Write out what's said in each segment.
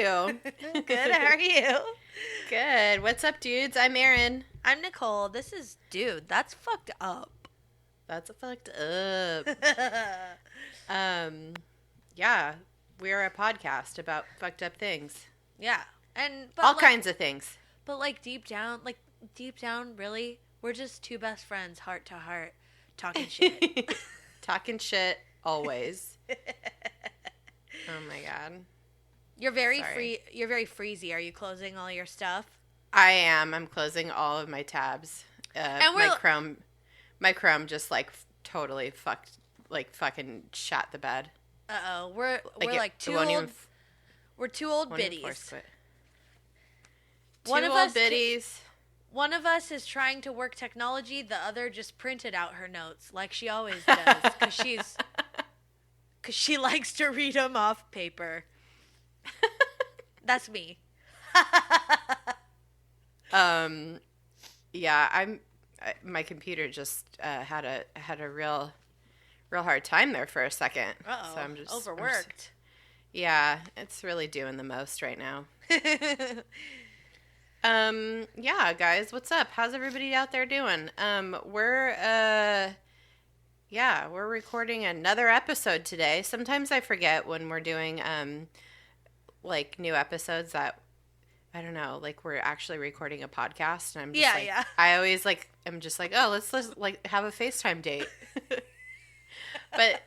you? Good, how are you? Good. What's up, dudes? I'm Erin. I'm Nicole. This is Dude. That's fucked up. That's fucked up. Yeah, we're a podcast about fucked up things. Yeah. But all kinds of things. But deep down, really, we're just two best friends, heart to heart, talking shit. Talking shit always. Oh my god. You're very free. You're very freezy. Are you closing all your stuff? I am. I'm closing all of my tabs. And my Chrome just totally fucking shot the bed. We're two old. We're two old biddies. One of us is trying to work technology. The other just printed out her notes like she always does because she likes to read them off paper. That's me. Yeah, my computer just had a real hard time there for a second. Uh-oh. So I'm just overworked. Yeah, it's really doing the most right now. Yeah, guys, what's up? How's everybody out there doing? We're recording another episode today. Sometimes I forget when we're doing new episodes that I don't know, we're actually recording a podcast, and I'm just I always I'm just let's have a FaceTime date. But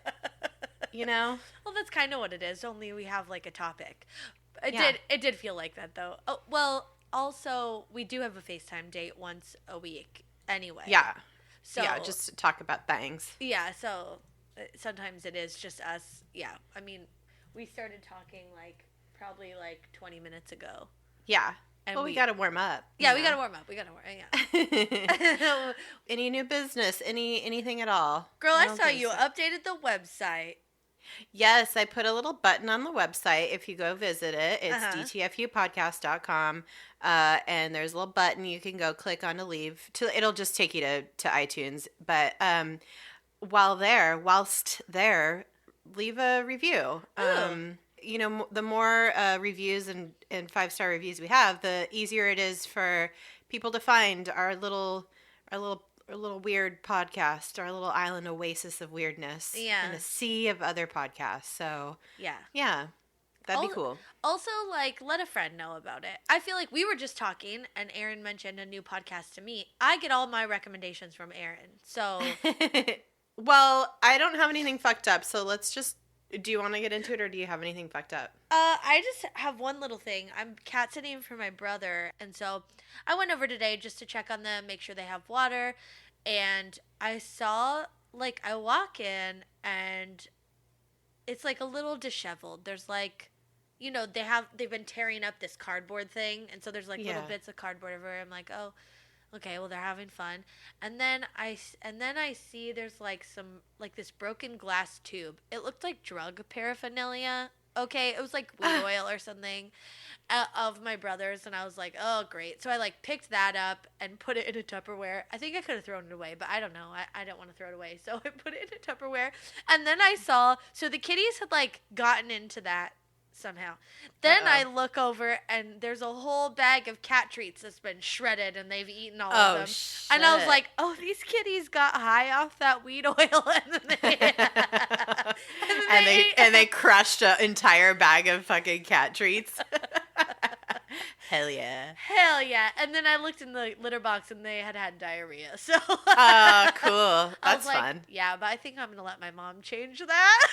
well, that's kind of what it is, only we have a topic. It did feel like that though. Oh, well, also we do have a FaceTime date once a week anyway. Yeah. So yeah, just to talk about things. Yeah, so sometimes it is just us. Yeah. I mean, we started talking probably 20 minutes ago. Yeah. And we got to warm up. Yeah, we got to warm up. Yeah. Any new business? Anything at all? Girl, I saw you updated the website. Yes, I put a little button on the website. If you go visit it, it's dtfupodcast.com. And there's a little button you can go click on to leave. It'll just take you to iTunes. But whilst there, leave a review. The more reviews and 5-star reviews we have, the easier it is for people to find our little weird podcast, our little island oasis of weirdness in a sea of other podcasts. So yeah, that'd be cool. Also, let a friend know about it. I feel like we were just talking, and Erin mentioned a new podcast to me. I get all my recommendations from Erin, so. Well, I don't have anything fucked up, so let's just. Do you want to get into it, or do you have anything fucked up? I just have one little thing. I'm cat sitting for my brother, and so I went over today just to check on them, make sure they have water, and I saw, I walk in, and it's a little disheveled. There's they've been tearing up this cardboard thing, and so there's little bits of cardboard everywhere. I'm like, oh, okay, well, they're having fun. And then I see there's some this broken glass tube. It looked like drug paraphernalia. Okay, it was weed oil or something of my brother's, and I was like, oh, great. So I picked that up and put it in a Tupperware. I think I could have thrown it away, but I don't know. I don't want to throw it away. So I put it in a Tupperware, and then I saw, so the kitties had gotten into that somehow. Then I look over, and there's a whole bag of cat treats that's been shredded, and they've eaten all of them. Shit. And I was like, oh, these kitties got high off that weed oil, and then they crushed an entire bag of fucking cat treats. Hell yeah. And then I looked in the litter box, and they had diarrhea. So cool. That's fun. Yeah, but I think I'm gonna let my mom change that.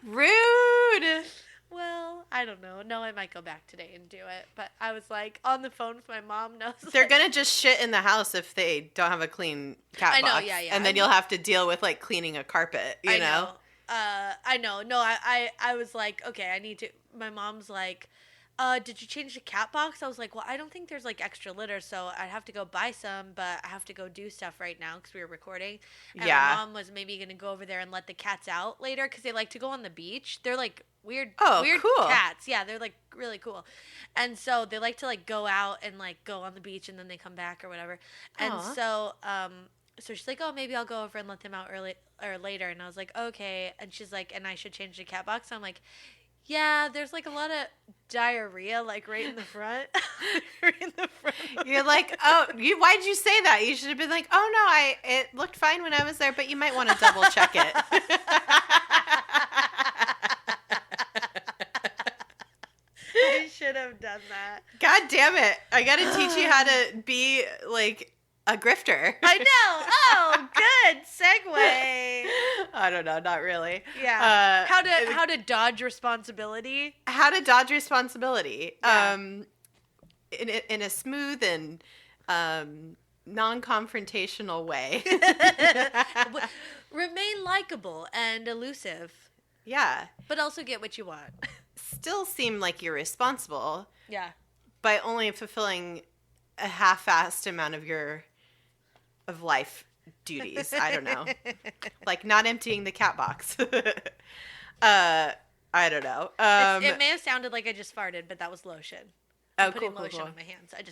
Rude. Well, I don't know. No, I might go back today and do it. But I was on the phone with my mom. No, they're gonna just shit in the house if they don't have a clean cat box. Yeah. And then you'll have to deal with cleaning a carpet. You know. I know. No, I was okay, I need to. My mom's did you change the cat box? I was like, well, I don't think there's extra litter, so I'd have to go buy some, but I have to go do stuff right now because we were recording. And my mom was maybe going to go over there and let the cats out later because they like to go on the beach. They're weird cool cats. Yeah, they're really cool. And so they like to go out and go on the beach, and then they come back or whatever. And so she's like, oh, maybe I'll go over and let them out early or later. And I was like, okay. And she's like, and I should change the cat box. I'm like, Yeah, there's like a lot of diarrhea, like right in the front. Right in the front. You're like, why'd you say that? You should have been like, oh no, it looked fine when I was there, but you might want to double check it. I should have done that. God damn it. I got to teach you how to be like a grifter. I know. Oh, good segue. I don't know. Not really. Yeah. How to dodge responsibility. How to dodge responsibility. Yeah. In a smooth and non-confrontational way. Remain likable and elusive. Yeah. But also get what you want. Still seem like you're responsible. Yeah. By only fulfilling a half-assed amount of life duties. I don't know. Like not emptying the cat box. I don't know. It may have sounded like I just farted, but that was lotion. I'm putting lotion on my hands. I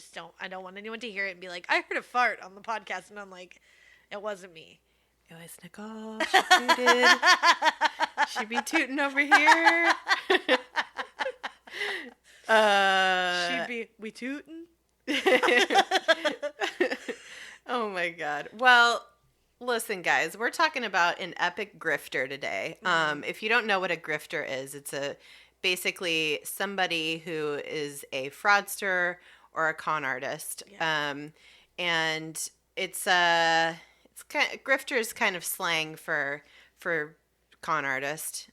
don't want anyone to hear it and be like, I heard a fart on the podcast, and I'm like, it wasn't me. It was Nicole. She tooted. She be tooting over here. She'd be, we tootin'? Oh my God. Well, listen, guys, we're talking about an epic grifter today. If you don't know what a grifter is, it's basically somebody who is a fraudster or a con artist. Yeah. And grifter is kind of slang for con artist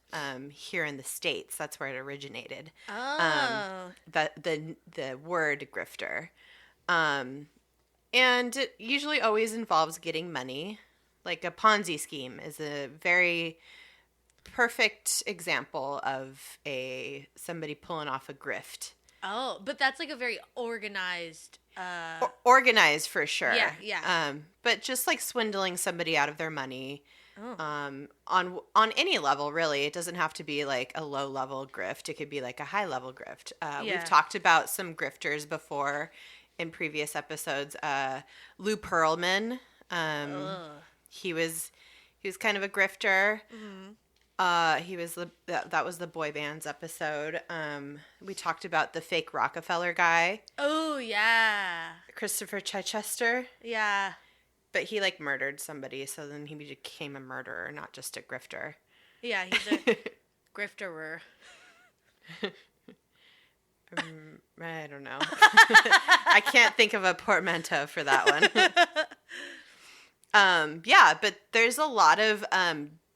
here in the States. That's where it originated. Oh. The word grifter. And it usually always involves getting money. Like a Ponzi scheme is a very perfect example of somebody pulling off a grift. Oh, but that's like a very organized. Organized for sure. Yeah, yeah. But just like swindling somebody out of their money. Oh. On any level, really. It doesn't have to be like a low level grift. It could be like a high level grift. We've talked about some grifters before in previous episodes. Lou Pearlman. He was kind of a grifter. Mm-hmm. He was that was the boy bands episode. We talked about the fake Rockefeller guy. Oh yeah, Christopher Chichester. Yeah, but he like murdered somebody, so then he became a murderer, not just a grifter. Yeah, he's a grifterer. I don't know. I can't think of a portmanteau for that one. Yeah, but there's a lot of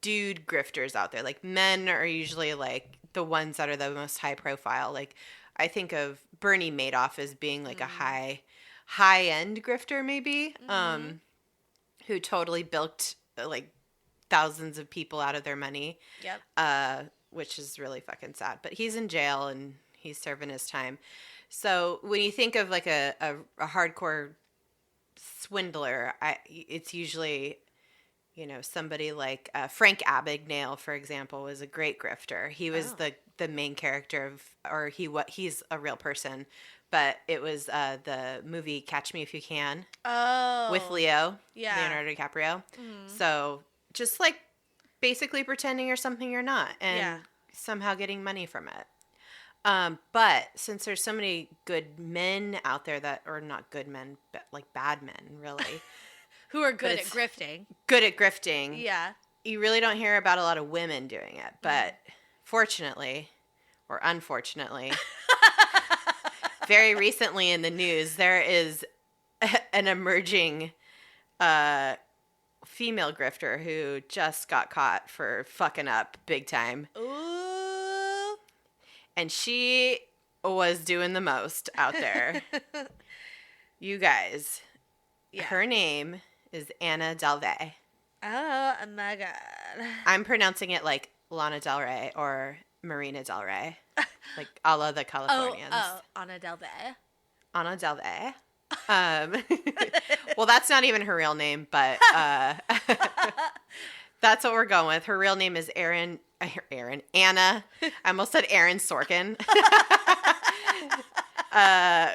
dude grifters out there. Like men are usually like the ones that are the most high profile. Like I think of Bernie Madoff as being like a high end grifter maybe. Who totally bilked like thousands of people out of their money. Yep. Which is really fucking sad. But he's in jail and he's serving his time. So when you think of like a hardcore swindler, it's usually, somebody like Frank Abagnale, for example, was a great grifter. He was the main character he's a real person, but it was the movie Catch Me If You Can. Oh. With Leonardo DiCaprio. Mm-hmm. So just like basically pretending you're something you're not and somehow getting money from it. But since there's so many good men out there or not good men, but like bad men, really. Who are good at grifting. Good at grifting. Yeah. You really don't hear about a lot of women doing it. But fortunately, or unfortunately, very recently in the news, there is an emerging female grifter who just got caught for fucking up big time. Ooh. And she was doing the most out there. You guys. Yeah. Her name is Anna Delvey. Oh my God. I'm pronouncing it like Lana Del Rey or Marina Del Rey. Like a la the Californians. Oh, Anna Delvey. Anna Delvey. Well, that's not even her real name, but that's what we're going with. Her real name is Anna. I almost said Aaron Sorkin.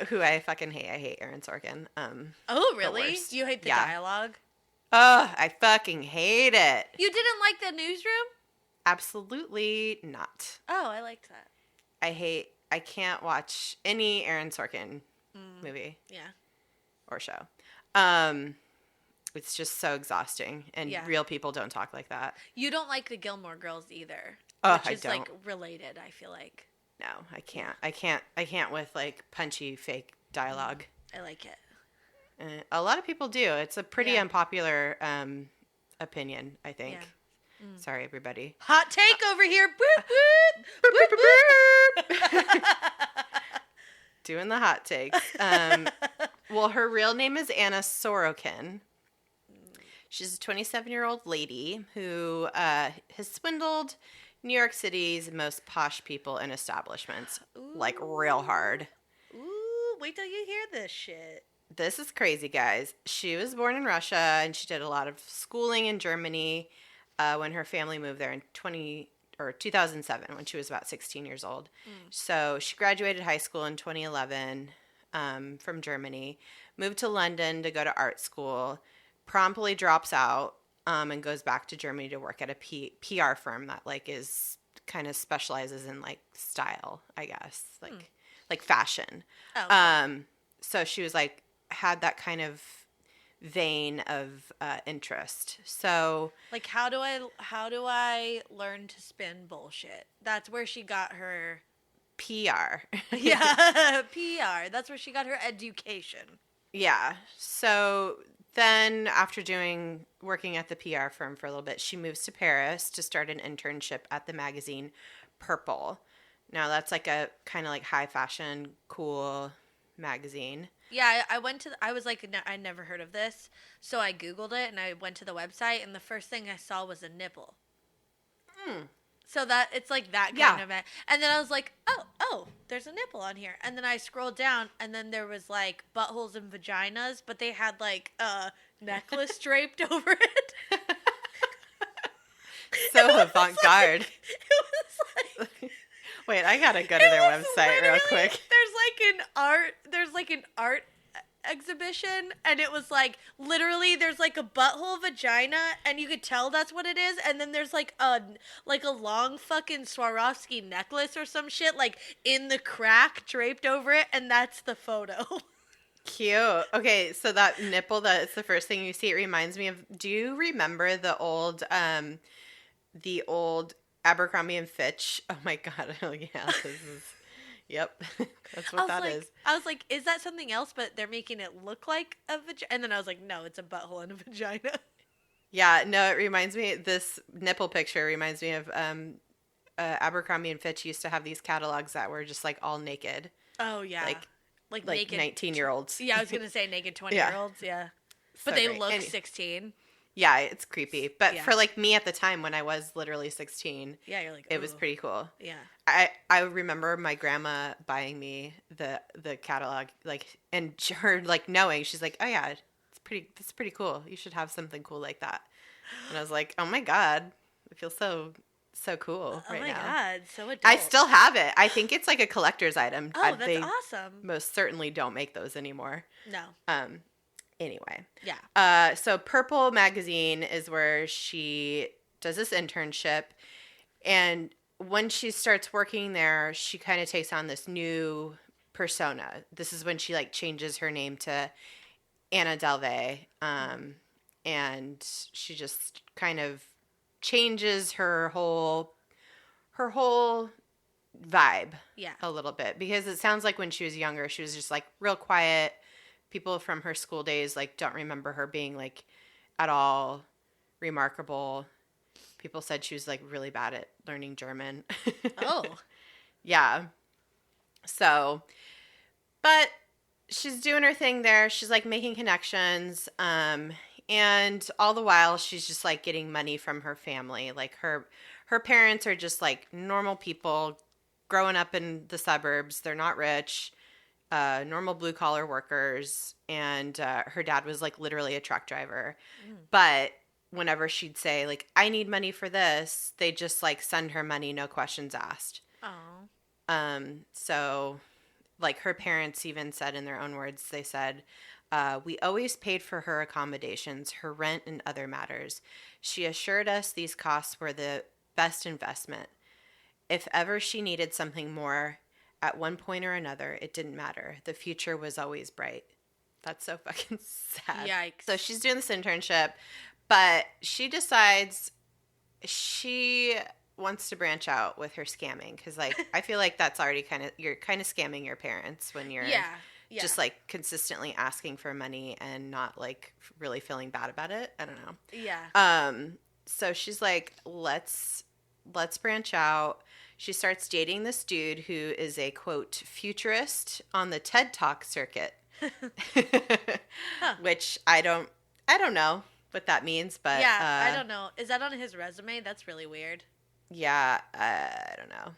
Who I fucking hate. I hate Aaron Sorkin. Oh, really? You hate the dialogue? Oh, I fucking hate it. You didn't like The Newsroom? Absolutely not. Oh, I liked that. I can't watch any Aaron Sorkin movie Yeah. or show. It's just so exhausting, and real people don't talk like that. You don't like the Gilmore Girls either, which is don't. like related, I feel like. No, I can't. I can't with like punchy fake dialogue. I like it. A lot of people do. It's a pretty unpopular opinion, I think. Yeah. Sorry, everybody. Hot take over here. Boop, boop. Boop, boop. Doing the hot takes. Well, her real name is Anna Sorokin. She's a 27-year-old lady who has swindled New York City's most posh people and establishments, like real hard. Ooh, wait till you hear this shit. This is crazy, guys. She was born in Russia, and she did a lot of schooling in Germany when her family moved there in 2007, when she was about 16 years old. So she graduated high school in 2011 from Germany, moved to London to go to art school, promptly drops out and goes back to Germany to work at a PR firm that like is kind of specializes in like style, I guess, like fashion. Oh, okay. So she was like had that kind of vein of interest. So like how do I learn to spin bullshit? That's where she got her PR. Yeah, PR. That's where she got her education. Yeah. So then after working at the PR firm for a little bit, she moves to Paris to start an internship at the magazine Purple. Now that's like a kind of like high fashion, cool magazine. Yeah, I was like, I never heard of this. So I Googled it and I went to the website and the first thing I saw was a nipple. So that it's like that kind of it. And then I was like, oh, there's a nipple on here. And then I scrolled down and then there was like buttholes and vaginas, but they had like a necklace draped over it. So avant-garde. It was like wait, I gotta go to their website real quick. There's like an art exhibition and it was like literally there's like a butthole vagina and you could tell that's what it is, and then there's like a long fucking Swarovski necklace or some shit like in the crack draped over it, and that's the photo. Cute. Okay, so that nipple, that's the first thing you see. It reminds me of, do you remember the old Abercrombie and Fitch? Oh my god. Oh yeah, this is yep. That's what that is. I was like, is that something else, but they're making it look like a vagina? And then I was like, no, it's a butthole and a vagina. Yeah, no, it reminds me, this nipple picture reminds me of Abercrombie and Fitch used to have these catalogs that were just like all naked. Oh yeah. Like naked 19-year-olds. Yeah, I was going to say naked 20-year-olds, yeah. But So they great. look 16. Yeah, it's creepy. But Yeah. for like me at the time when I was literally 16, Yeah, you're like, it was pretty cool. Yeah. I remember my grandma buying me the catalog, like, and her like knowing, she's like, oh yeah, it's pretty cool. You should have something cool like that. And I was like, oh my god, I feel so cool right now. Oh my god, so adult. I still have it. I think it's like a collector's item. Oh, that's they awesome. most certainly don't make those anymore. No. Anyway. Yeah. So Purple magazine is where she does this internship, and when she starts working there, she kind of takes on this new persona. This is when she like changes her name to Anna Delvey, and she just kind of changes her whole vibe a little bit, because it sounds like when she was younger, she was just like real quiet. People from her school days like don't remember her being like at all remarkable. People said she was like really bad at learning German. Oh. Yeah. So, but she's doing her thing there. She's like making connections. And all the while she's just like getting money from her family. Like her parents are just like normal people growing up in the suburbs. They're not rich. Normal blue collar workers, and her dad was like literally a truck driver. But whenever she'd say like, I need money for this, they just like send her money, no questions asked. Oh. So like her parents even said in their own words, they said, we always paid for her accommodations, her rent, and other matters. She assured us these costs were the best investment. if ever she needed something more at one point or another, it didn't matter. The future was always bright. That's so fucking sad. Yikes. So she's doing this internship, but she decides she wants to branch out with her scamming because, like, I feel like that's already you're kind of scamming your parents when you're just, like, consistently asking for money and not, like, really feeling bad about it. I don't know. Yeah. So she's like, let's branch out. She starts dating this dude who is a, quote, futurist on the TED Talk circuit, which I don't know what that means, but yeah, I don't know. Is that on his resume? That's really weird. Yeah, I don't know.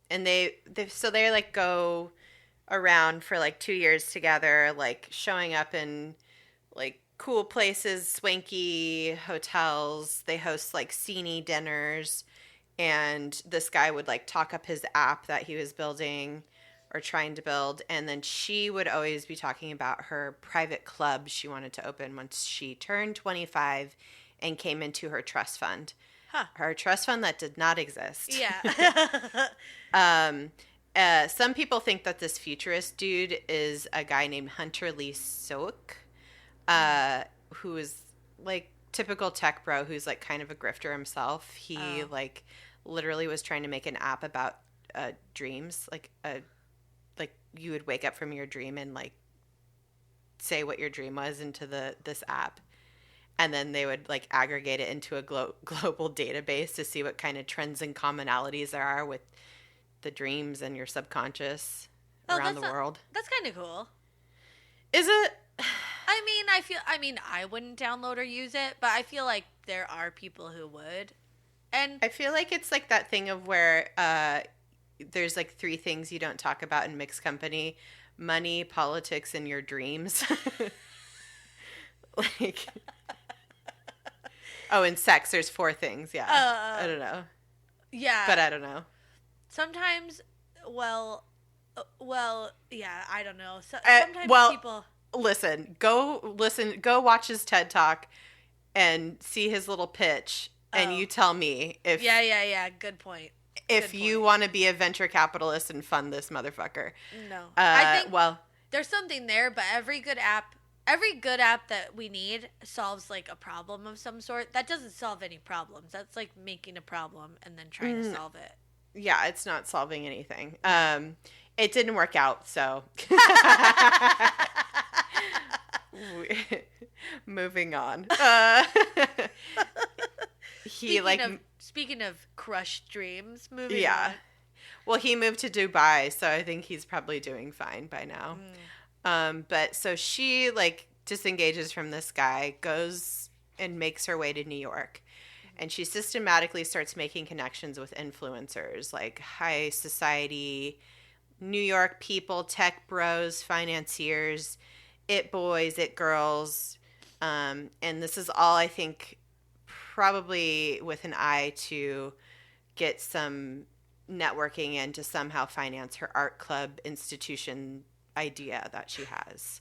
And they like go around for like 2 years together, like showing up in like cool places, swanky hotels. They host like sceney dinners, and this guy would like talk up his app that he was building or trying to build, and then she would always be talking about her private club she wanted to open once she turned 25 and came into her trust fund. Huh. Her trust fund that did not exist. Yeah. Some people think that this futurist dude is a guy named Hunter Lee Soak, who is like typical tech bro who's like kind of a grifter himself. He like literally was trying to make an app about dreams, like you would wake up from your dream and like say what your dream was into this app. And then they would like aggregate it into a global database to see what kind of trends and commonalities there are with the dreams and your subconscious around the world. That's kind of cool. Is it? I mean, I wouldn't download or use it, but I feel like there are people who would. And I feel like it's like that thing of where there's like 3 things you don't talk about in mixed company: money, politics, and your dreams. Like... Oh, and sex. There's 4 things. Yeah. I don't know. Yeah. But I don't know. Sometimes, well, yeah, I don't know. Sometimes people... Go watch his TED Talk and see his little pitch, and you tell me if... Yeah, good point. If you want to be a venture capitalist and fund this motherfucker. No. I think well, there's something there, but every good app that we need solves like a problem of some sort. That doesn't solve any problems. That's like making a problem and then trying to solve it. Yeah, it's not solving anything. It didn't work out, so moving on. Speaking of crushed dreams, moving on. Well, he moved to Dubai, so I think he's probably doing fine by now. But so she like disengages from this guy, goes and makes her way to New York. And she systematically starts making connections with influencers, like high society, New York people, tech bros, financiers, it boys, it girls. And this is all, I think, probably with an eye to get some networking and to somehow finance her art club institution idea that she has.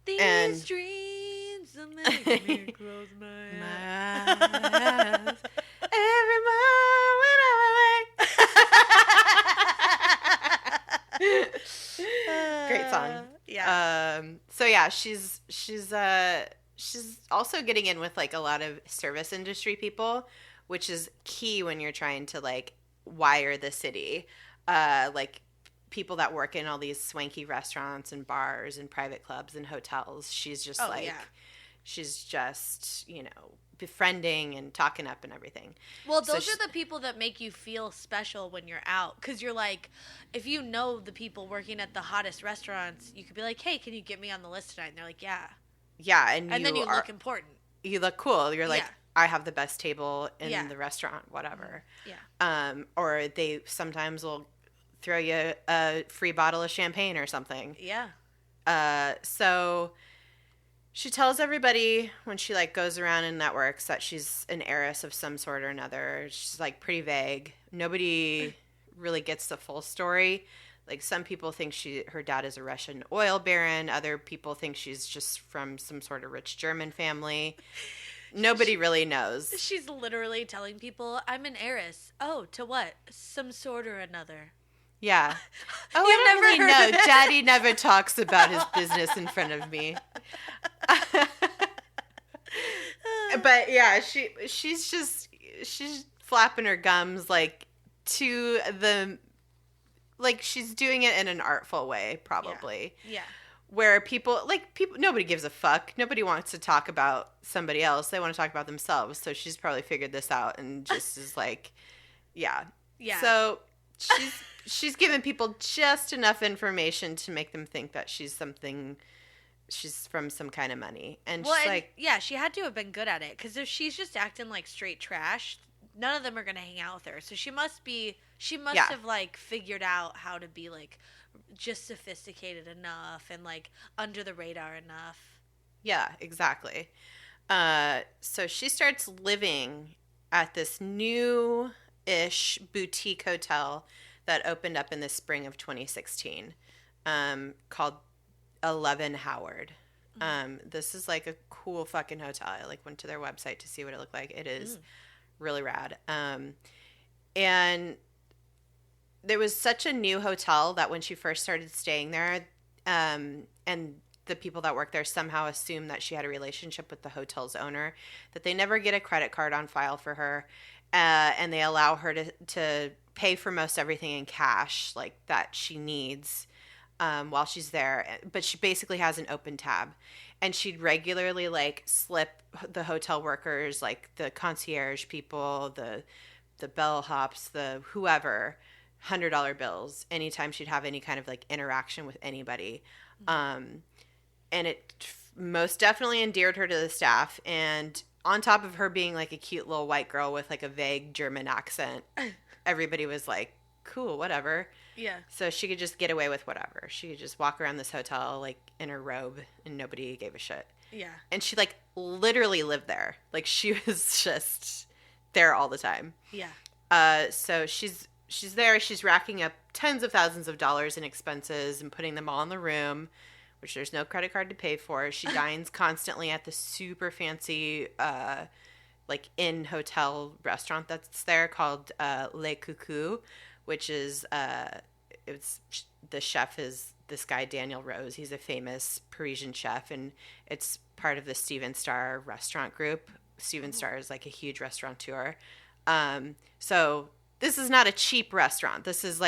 These dreams are making me close my eyes. Every moment I'm awake. Great song. Yeah. So yeah, she's also getting in with like a lot of service industry people, which is key when you're trying to like wire the city. Like people that work in all these swanky restaurants and bars and private clubs and hotels. She's just she's just, befriending and talking up and everything. Well, those are the people that make you feel special when you're out. Because you're like, if you know the people working at the hottest restaurants, you could be like, hey, can you get me on the list tonight? And they're like, yeah. Yeah. And then you look important. You look cool. You're like, I have the best table in the restaurant, whatever. Yeah. Or they sometimes will throw you a free bottle of champagne or something. Yeah. So she tells everybody when she like goes around and networks that she's an heiress of some sort or another. She's like pretty vague. Nobody really gets the full story. Like some people think her dad is a Russian oil baron. Other people think she's just from some sort of rich German family. Nobody really knows. She's literally telling people, I'm an heiress. Oh, to what? Some sort or another. Yeah. Oh, You've I don't never really heard know. of it? Daddy never talks about his business in front of me. But yeah, she's flapping her gums like to the like she's doing it in an artful way, probably. Yeah. Where people nobody gives a fuck. Nobody wants to talk about somebody else. They want to talk about themselves. So she's probably figured this out and just is like, yeah. Yeah. So she's given people just enough information to make them think that she's from some kind of money. And she's like, yeah, she had to have been good at it, because if she's just acting like straight trash, none of them are going to hang out with her. So she must have like figured out how to be like just sophisticated enough and like under the radar enough. Yeah, exactly. So she starts living at this new-ish boutique hotel that opened up in the spring of 2016, called 11 Howard. This is like a cool fucking hotel. I like went to their website to see what it looked like. It is really rad. And there was such a new hotel that when she first started staying there, and the people that work there somehow assumed that she had a relationship with the hotel's owner, that they never get a credit card on file for her, and they allow her to pay for most everything in cash, like that she needs while she's there. But she basically has an open tab, and she'd regularly like slip the hotel workers, like the concierge people, the bellhops, the whoever, $100 bills anytime she'd have any kind of like interaction with anybody. And it most definitely endeared her to the staff. And on top of her being like a cute little white girl with like a vague German accent, everybody was like, cool, whatever. Yeah. So she could just get away with whatever. She could just walk around this hotel like in her robe and nobody gave a shit. Yeah. And she like literally lived there. Like she was just there all the time. Yeah. So she's there. She's racking up tens of thousands of dollars in expenses and putting them all in the room, which there's no credit card to pay for. She dines constantly at the super fancy like in-hotel restaurant that's there called Le Coucou, which is the chef is this guy Daniel Rose. He's a famous Parisian chef, and it's part of the Steven Starr restaurant group. Steven Starr is like a huge restaurateur. So this is not a cheap restaurant. This is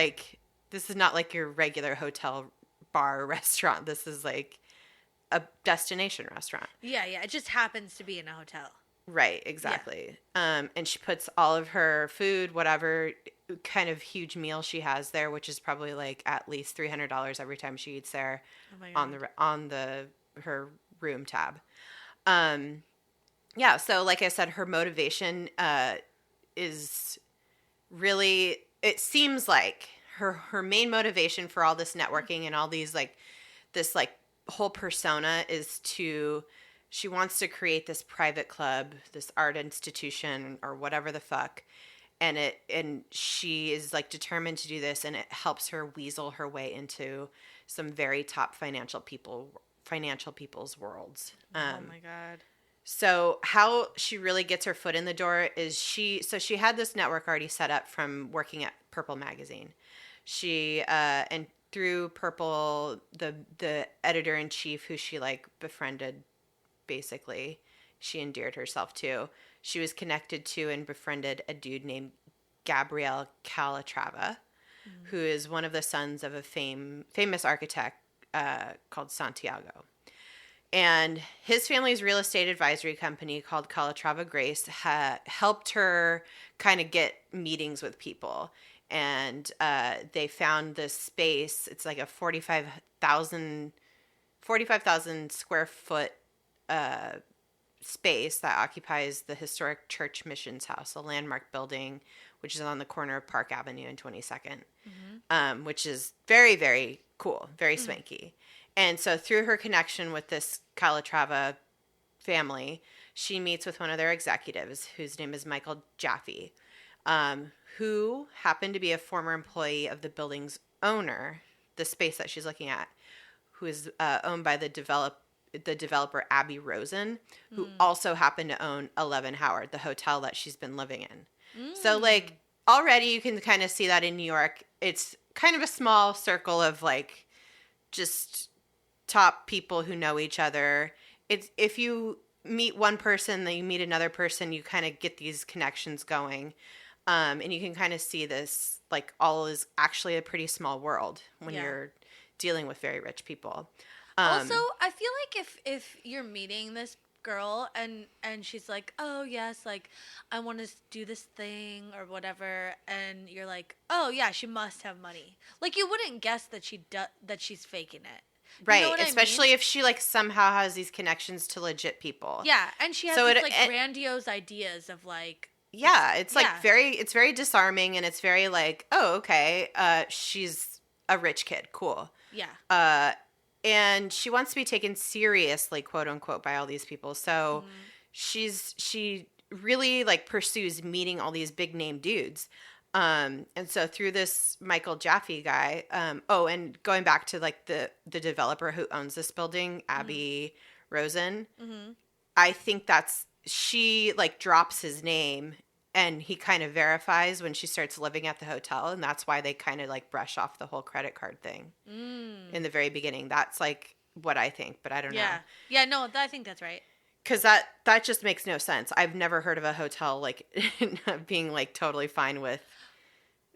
not like your regular hotel bar restaurant. This is like a destination restaurant. Yeah. It just happens to be in a hotel. Right, exactly. Yeah. And she puts all of her food, whatever kind of huge meal she has there, which is probably like at least $300 every time she eats there, on her room tab. Yeah, so like I said, her motivation is really, it seems like her main motivation for all this networking and all these like this like whole persona is she wants to create this private club, this art institution or whatever the fuck. And she is like determined to do this, and it helps her weasel her way into some very top financial people's worlds. Oh my God. So how she really gets her foot in the door is she had this network already set up from working at Purple magazine. She and through Purple, the editor-in-chief who she like befriended, basically, she endeared herself to. She was connected to and befriended a dude named Gabriel Calatrava, who is one of the sons of a famous architect called Santiago. And his family's real estate advisory company called Calatrava Grace helped her kind of get meetings with people. And they found this space. It's like a 45,000 square foot space that occupies the historic Church Missions House, a landmark building, which is on the corner of Park Avenue and 22nd, which is very, very cool, very swanky. And so through her connection with this Calatrava family, she meets with one of their executives, whose name is Michael Jaffe, who happened to be a former employee of the building's owner, the space that she's looking at, who is owned by the the developer Abby Rosen, who also happened to own 11 Howard, the hotel that she's been living in. So, like, already you can kind of see that in New York. It's kind of a small circle of, like, just top people who know each other. It's if you meet one person, then you meet another person, you kind of get these connections going. And you can kind of see this, like, all is actually a pretty small world when you're dealing with very rich people. Also, I feel like if you're meeting this girl and she's like, oh yes, like I want to do this thing or whatever, and you're like, oh yeah, she must have money. Like you wouldn't guess that that she's faking it. Right, You know especially if she, like, somehow has these connections to legit people. Yeah, and she has these grandiose ideas of, like... Yeah, it's very disarming, and it's very, like, oh, okay, she's a rich kid, cool. Yeah. And she wants to be taken seriously, quote unquote, by all these people. So she really, like, pursues meeting all these big name dudes. And so through this Michael Jaffe guy, and going back to, like, the developer who owns this building, Abby Rosen, I think she, like, drops his name and he kind of verifies when she starts living at the hotel. And that's why they kind of, like, brush off the whole credit card thing in the very beginning. That's, like, what I think, but I don't know. Yeah, no, I think that's right. Because that just makes no sense. I've never heard of a hotel, like, being, like, totally fine with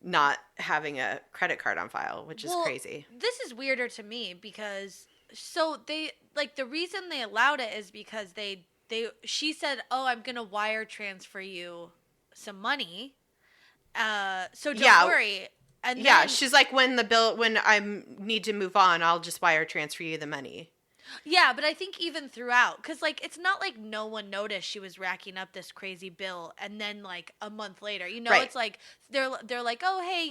not having a credit card on file, which is crazy. This is weirder to me because they, like, the reason they allowed it is because she said, oh, I'm going to wire transfer you some money. So don't worry. And then, she's like, when I need to move on, I'll just wire transfer you the money. Yeah, but I think even throughout, because, like, it's not like no one noticed she was racking up this crazy bill, and then, like, a month later, it's like, they're like, oh, hey,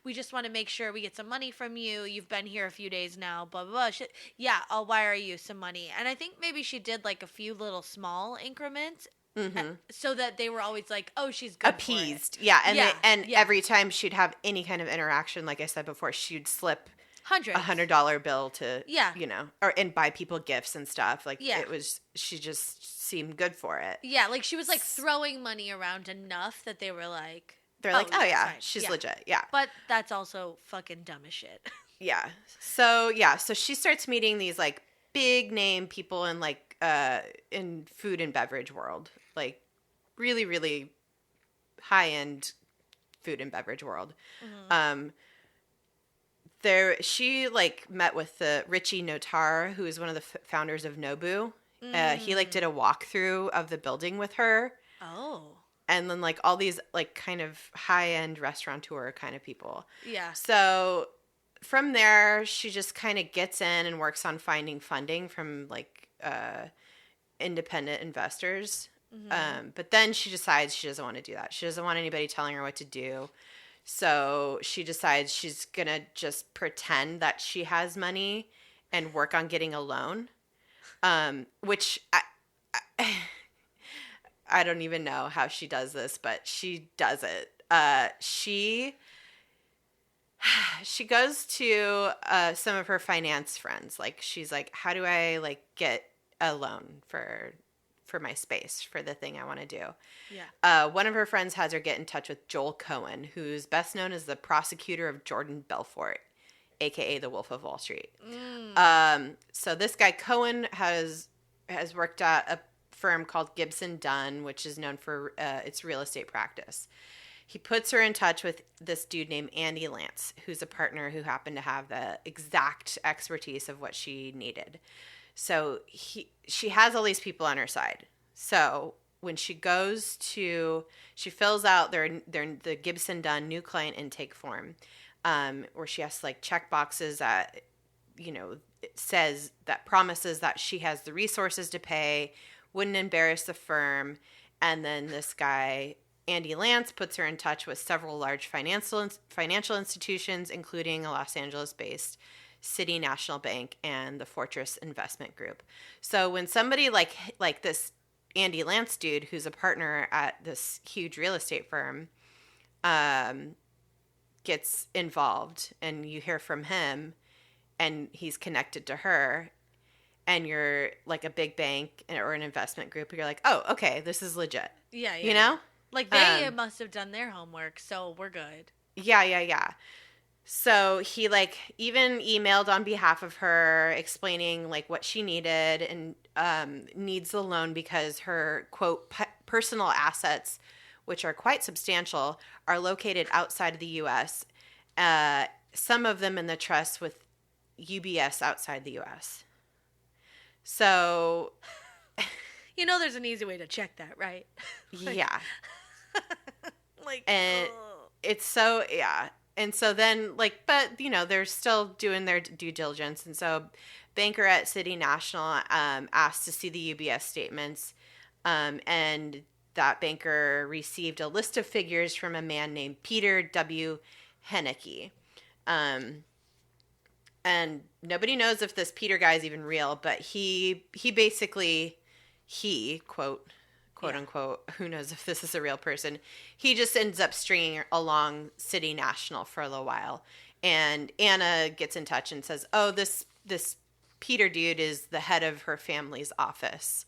we just want to make sure we get some money from you. You've been here a few days now, blah, blah, blah. Yeah, I'll wire you some money. And I think maybe she did, like, a few little small increments, so that they were always like, oh, she's good appeased. Yeah, and every time she'd have any kind of interaction, like I said before, she'd slip $100 bill to, and buy people gifts and stuff. Like, she just seemed good for it. Yeah, like, she was, like, throwing money around enough that they were like... They're like, oh, yeah, she's legit, yeah. But that's also fucking dumb as shit. Yeah. So she starts meeting these, like, big name people in, like, in food and beverage world. Like, really, really high-end food and beverage world. She, like, met with the Richie Notar, who is one of the founders of Nobu. He, like, did a walkthrough of the building with her. Oh. And then, like, all these, like, kind of high-end restaurateur kind of people. Yeah. So from there, she just kind of gets in and works on finding funding from, like, independent investors. But then she decides she doesn't want to do that. She doesn't want anybody telling her what to do. So she decides she's going to just pretend that she has money and work on getting a loan, which I don't even know how she does this, but she does it. She goes to some of her finance friends. Like, she's like, how do I, like, get a loan for my space, for the thing I want to do? Yeah. One of her friends has her get in touch with Joel Cohen, who's best known as the prosecutor of Jordan Belfort, a.k.a. the Wolf of Wall Street. So this guy Cohen has worked at a firm called Gibson Dunn, which is known for its real estate practice. He puts her in touch with this dude named Andy Lance, who's a partner who happened to have the exact expertise of what she needed. So she has all these people on her side. So when she fills out the Gibson Dunn new client intake form, where she has to, like, check boxes that, it promises that she has the resources to pay, wouldn't embarrass the firm. And then this guy, Andy Lance, puts her in touch with several large financial institutions, including a Los Angeles-based City National Bank and the Fortress Investment Group. So when somebody like this Andy Lance dude, who's a partner at this huge real estate firm, gets involved, and you hear from him, and he's connected to her, and you're like a big bank or an investment group, you're like, oh, okay, this is legit. Yeah, You know? Like, they must have done their homework, so we're good. Yeah. So he like even emailed on behalf of her explaining like what she needed and needs the loan because her quote personal assets, which are quite substantial, are located outside of the U.S. Some of them in the trust with UBS outside the U.S. So, there's an easy way to check that, right? Yeah. Like, and it's so, yeah. And so then, like, but, they're still doing their due diligence. And so banker at City National asked to see the UBS statements. And that banker received a list of figures from a man named Peter W. Henneke. And nobody knows if this Peter guy is even real, but he basically, quote unquote, who knows if this is a real person, he just ends up stringing along City National for a little while. And Anna gets in touch and says, oh, this Peter dude is the head of her family's office.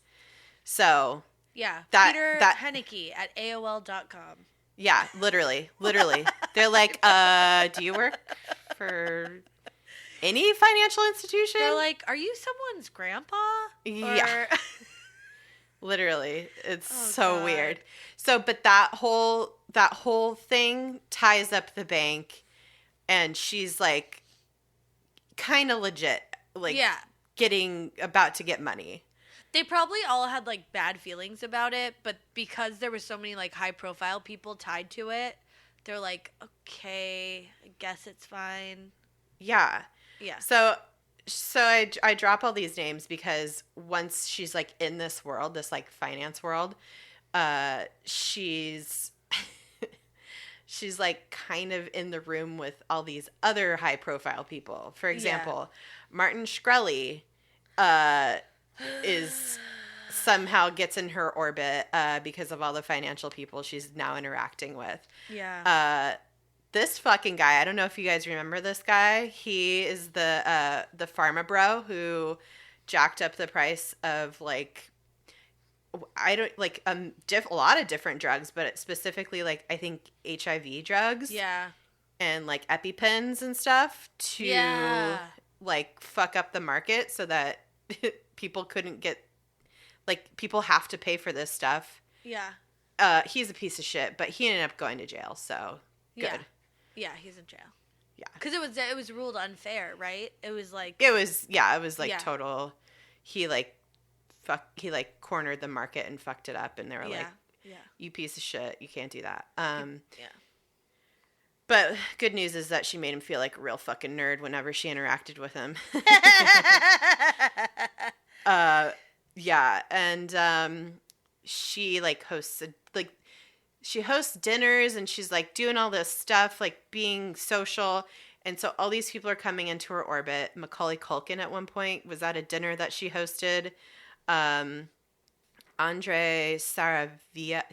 So yeah, Peter Henneke at AOL.com. Yeah, literally. They're like, do you work for any financial institution? They're like, are you someone's grandpa? Yeah. Literally. It's God. Weird. So, but that whole thing ties up the bank, and she's like kind of legit, like about to get money. They probably all had like bad feelings about it, but because there were so many like high profile people tied to it, they're like, okay, I guess it's fine. Yeah. Yeah. So I drop all these names because once she's like in this world, this like finance world, she's like kind of in the room with all these other high profile people. For example, Martin Shkreli is somehow gets in her orbit because of all the financial people she's now interacting with. Yeah. This fucking guy, I don't know if you guys remember this guy. He is the pharma bro who jacked up the price of like a lot of different drugs, but specifically like I think HIV drugs. Yeah. And like EpiPens and stuff to like fuck up the market so that people couldn't get, like, people have to pay for this stuff. Yeah. He's a piece of shit, but he ended up going to jail, so good. Yeah, he's in jail. Yeah. Because it was ruled unfair, right? It was like total. He cornered the market and fucked it up, and they were like, you piece of shit, you can't do that. But good news is that she made him feel like a real fucking nerd whenever she interacted with him. And she like hosts she hosts dinners, and she's like doing all this stuff, like being social. And so all these people are coming into her orbit. Macaulay Culkin at one point was at a dinner that she hosted. Andre Saravia,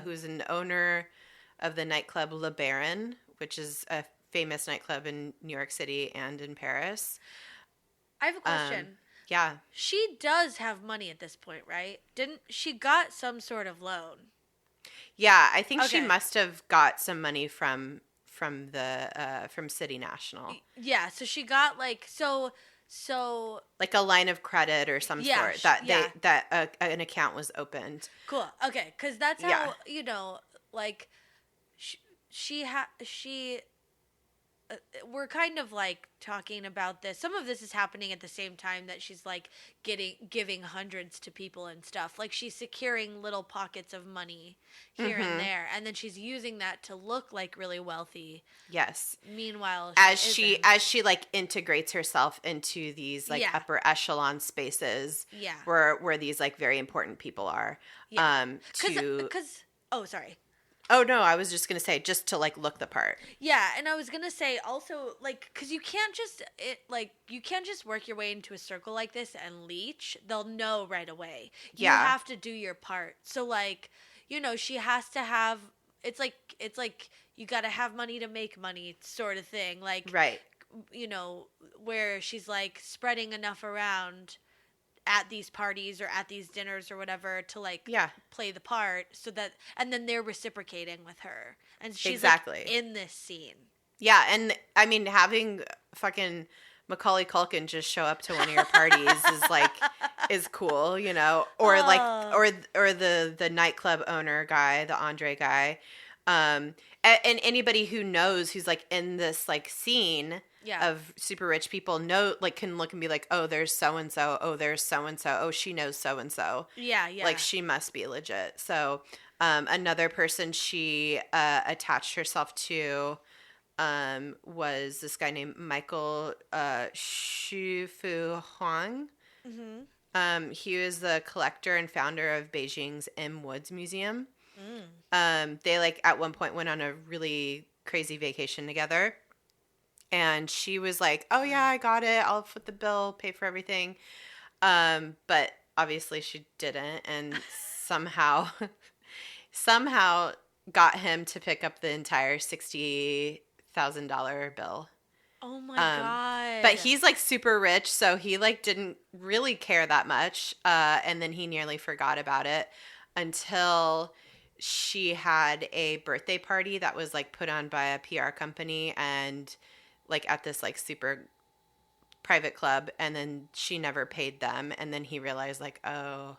who's an owner of the nightclub Le Baron, which is a famous nightclub in New York City and in Paris. I have a question. Yeah. She does have money at this point, right? Didn't she got some sort of loan? Yeah, I think she must have got some money from City National. Yeah, so she got like so like a line of credit or some sort that an account was opened. Cool. Okay, because that's how like we're kind of like talking about this. Some of this is happening at the same time that she's like giving hundreds to people and stuff. Like she's securing little pockets of money here and there, and then she's using that to look like really wealthy. Yes. Meanwhile, as she like integrates herself into these like upper echelon spaces, where these like very important people are. Sorry. Oh, no, I was just going to say, just to, like, look the part. Yeah, and I was going to say also, like, because you can't just work your way into a circle like this and leech. They'll know right away. You have to do your part. So, like, she has to have, it's like you got to have money to make money sort of thing. Like, right. where she's like spreading enough around at these parties or at these dinners or whatever to like play the part so that, and then they're reciprocating with her and she's like in this scene. Yeah. And I mean, having fucking Macaulay Culkin just show up to one of your parties is cool, or or the nightclub owner guy, the Andre guy. And anybody who knows who's like in this like scene of super rich people can look and be like, oh, there's so-and-so. Oh, there's so-and-so. Oh, she knows so-and-so. Yeah. Like she must be legit. So another person she attached herself to was this guy named Michael Shufu Huang. Mm-hmm. He was the collector and founder of Beijing's M. Woods Museum. They like at one point went on a really crazy vacation together. And she was like, oh, yeah, I got it. I'll foot the bill, pay for everything. But obviously she didn't. And somehow got him to pick up the entire $60,000 bill. Oh, my God. But he's like super rich. So he like didn't really care that much. And then he nearly forgot about it until she had a birthday party that was like put on by a PR company and like at this like super private club, and then she never paid them, and then he realized like, oh,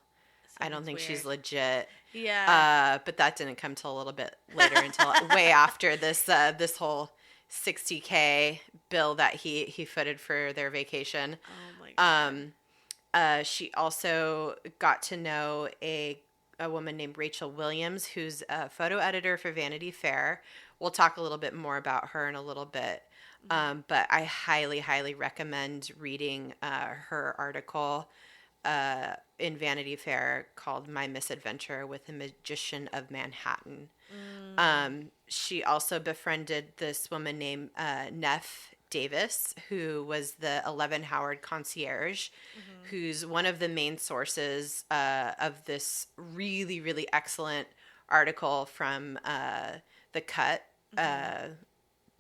I don't think she's legit. Yeah. But that didn't come till a little bit later, until way after this whole $60K bill that he footed for their vacation. Oh my God. She also got to know a woman named Rachel Williams, who's a photo editor for Vanity Fair. We'll talk a little bit more about her in a little bit. But I highly, highly recommend reading her article in Vanity Fair called My Misadventure with the Magician of Manhattan. She also befriended this woman named Neff Davis, who was the 11 Howard concierge, who's one of the main sources of this really, really excellent article from The Cut.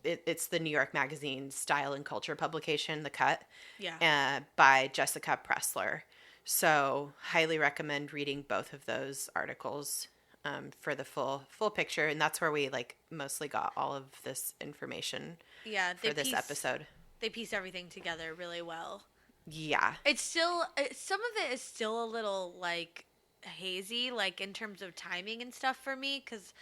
It's the New York Magazine style and culture publication, The Cut, by Jessica Pressler. So highly recommend reading both of those articles for the full picture. And that's where we like mostly got all of this information for this episode. They piece everything together really well. Yeah. It's still, some of it is still a little like hazy, like in terms of timing and stuff for me, because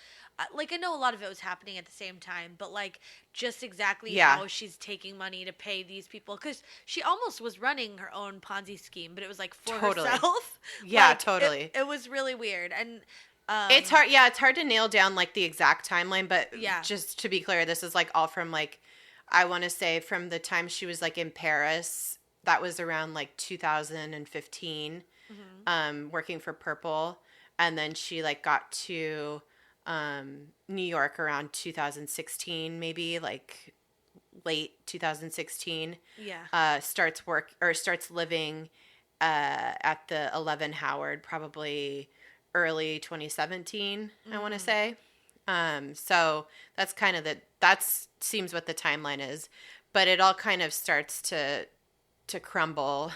like I know a lot of it was happening at the same time, but like just exactly how she's taking money to pay these people, because she almost was running her own Ponzi scheme, but it was like for herself. Yeah, like, totally. It was really weird, and it's hard. Yeah, it's hard to nail down like the exact timeline, but just to be clear, this is like all from like, I want to say from the time she was like in Paris. That was around like 2015, working for Purple, and then she like got to New York around 2016, maybe like late 2016. Yeah. Starts living at the 11 Howard probably early 2017. I want to say. So that's kind of seems what the timeline is, but it all kind of starts to crumble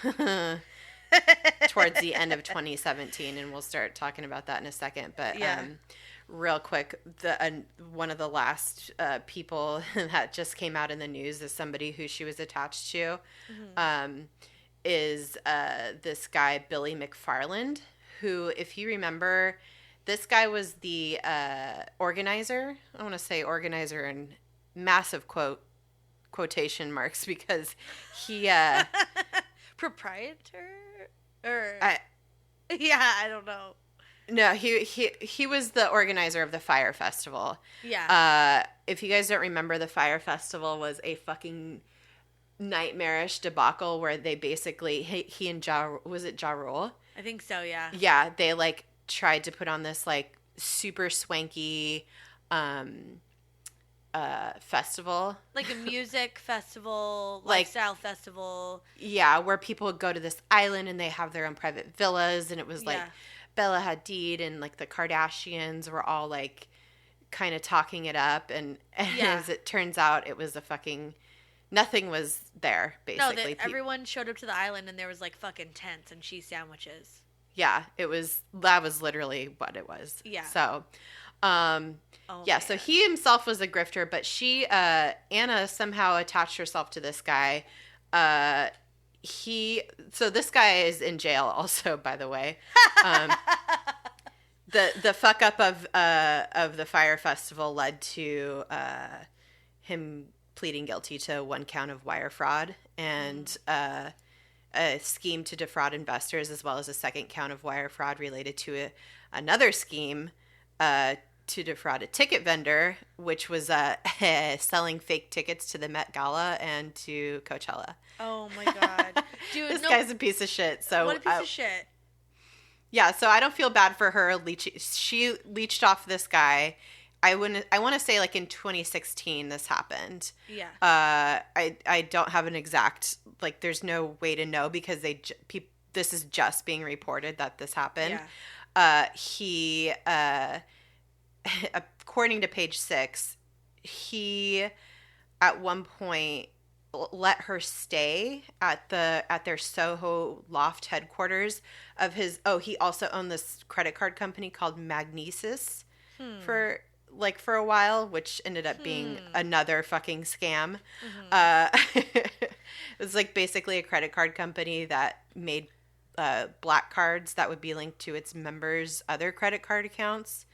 towards the end of 2017, and we'll start talking about that in a second. But real quick, one of the last people that just came out in the news is somebody who she was attached to, is this guy Billy McFarland, who, if you remember, this guy was the organizer. I want to say organizer in massive quotation marks, because he proprietor or I don't know. No, he was the organizer of the Fire Festival. Yeah. If you guys don't remember, the Fire Festival was a fucking nightmarish debacle where they basically he and was it Ja Rule? I think so, yeah. Yeah, they like tried to put on this like super swanky festival, like a music festival, lifestyle festival. Yeah, where people would go to this island and they have their own private villas, and it was like Bella Hadid and like the Kardashians were all like kind of talking it up, and as it turns out, it was a fucking nothing was there, No, basically. everyone showed up to the island and there was like fucking tents and cheese sandwiches. Yeah, that was literally what it was. Yeah. So, Oh, yeah, man. so he himself was a grifter, but Anna somehow attached herself to this guy. So this guy is in jail also, by the way. The fuck up of the Fire Festival led to him pleading guilty to 1 count of wire fraud and a scheme to defraud investors, as well as a 2nd count of wire fraud related to another scheme to defraud a ticket vendor, which was selling fake tickets to the Met Gala and to Coachella. Oh my god, dude! This guy's a piece of shit. So what a piece of shit. Yeah, so I don't feel bad for her. She leached off this guy. I want to say like in 2016 this happened. Yeah. I don't have an exact, like, there's no way to know because this is just being reported that this happened. Yeah. He according to page 6, he at one point let her stay at their Soho loft headquarters of his. Oh, he also owned this credit card company called Magnesis for a while, which ended up being another fucking scam. It was like basically a credit card company that made black cards that would be linked to its members' other credit card accounts.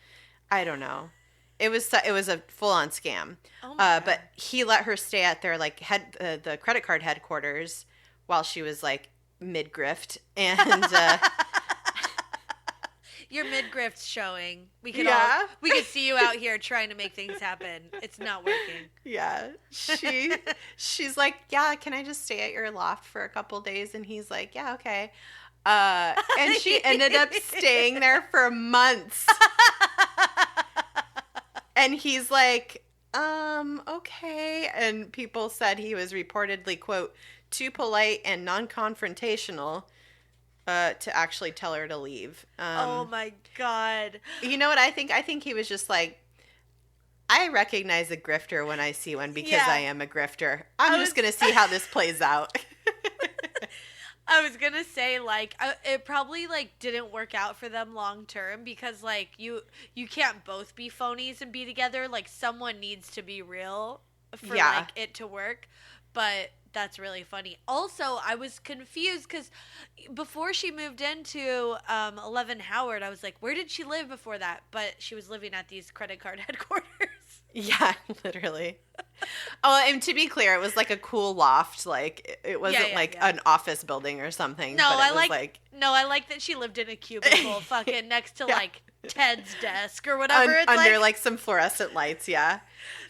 I don't know. It was a full-on scam. Oh my God. But he let her stay at their like the credit card headquarters while she was like mid-grift, and your mid-grift's showing. We could see you out here trying to make things happen. It's not working. Yeah. She's like, "Yeah, can I just stay at your loft for a couple days?" And he's like, "Yeah, okay." And she ended up staying there for months. And he's like, okay. And people said he was reportedly, quote, too polite and non-confrontational to actually tell her to leave. Oh my God. You know what I think? I think he was just like, I recognize a grifter when I see one because I am a grifter. I'm just going to see how this plays out. I was gonna say, like, it probably, like, didn't work out for them long term because, like, you can't both be phonies and be together. Like, someone needs to be real for, like, it to work. But that's really funny. Also, I was confused because before she moved into 11 Howard, I was like, where did she live before that? But she was living at these credit card headquarters. Yeah, literally. Oh, and to be clear, it was like a cool loft. Like it wasn't an office building or something. No, but I like that she lived in a cubicle, fucking next to like Ted's desk or whatever. It's under like some fluorescent lights. Yeah.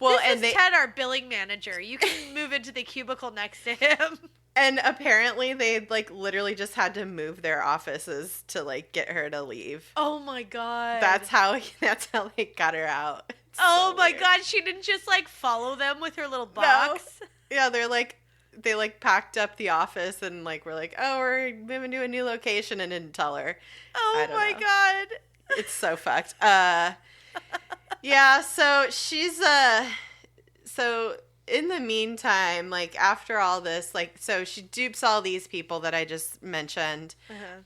Well, Ted, our billing manager. You can move into the cubicle next to him. And apparently they like literally just had to move their offices to like get her to leave. Oh my God. That's how they got her out. Oh my God, she didn't just like follow them with her little box? No. Yeah, they like packed up the office and like were like, "Oh, we're moving to a new location," and didn't tell her. Oh my God. It's so fucked. Yeah, so she's so in the meantime, like after all this, like so she dupes all these people that I just mentioned.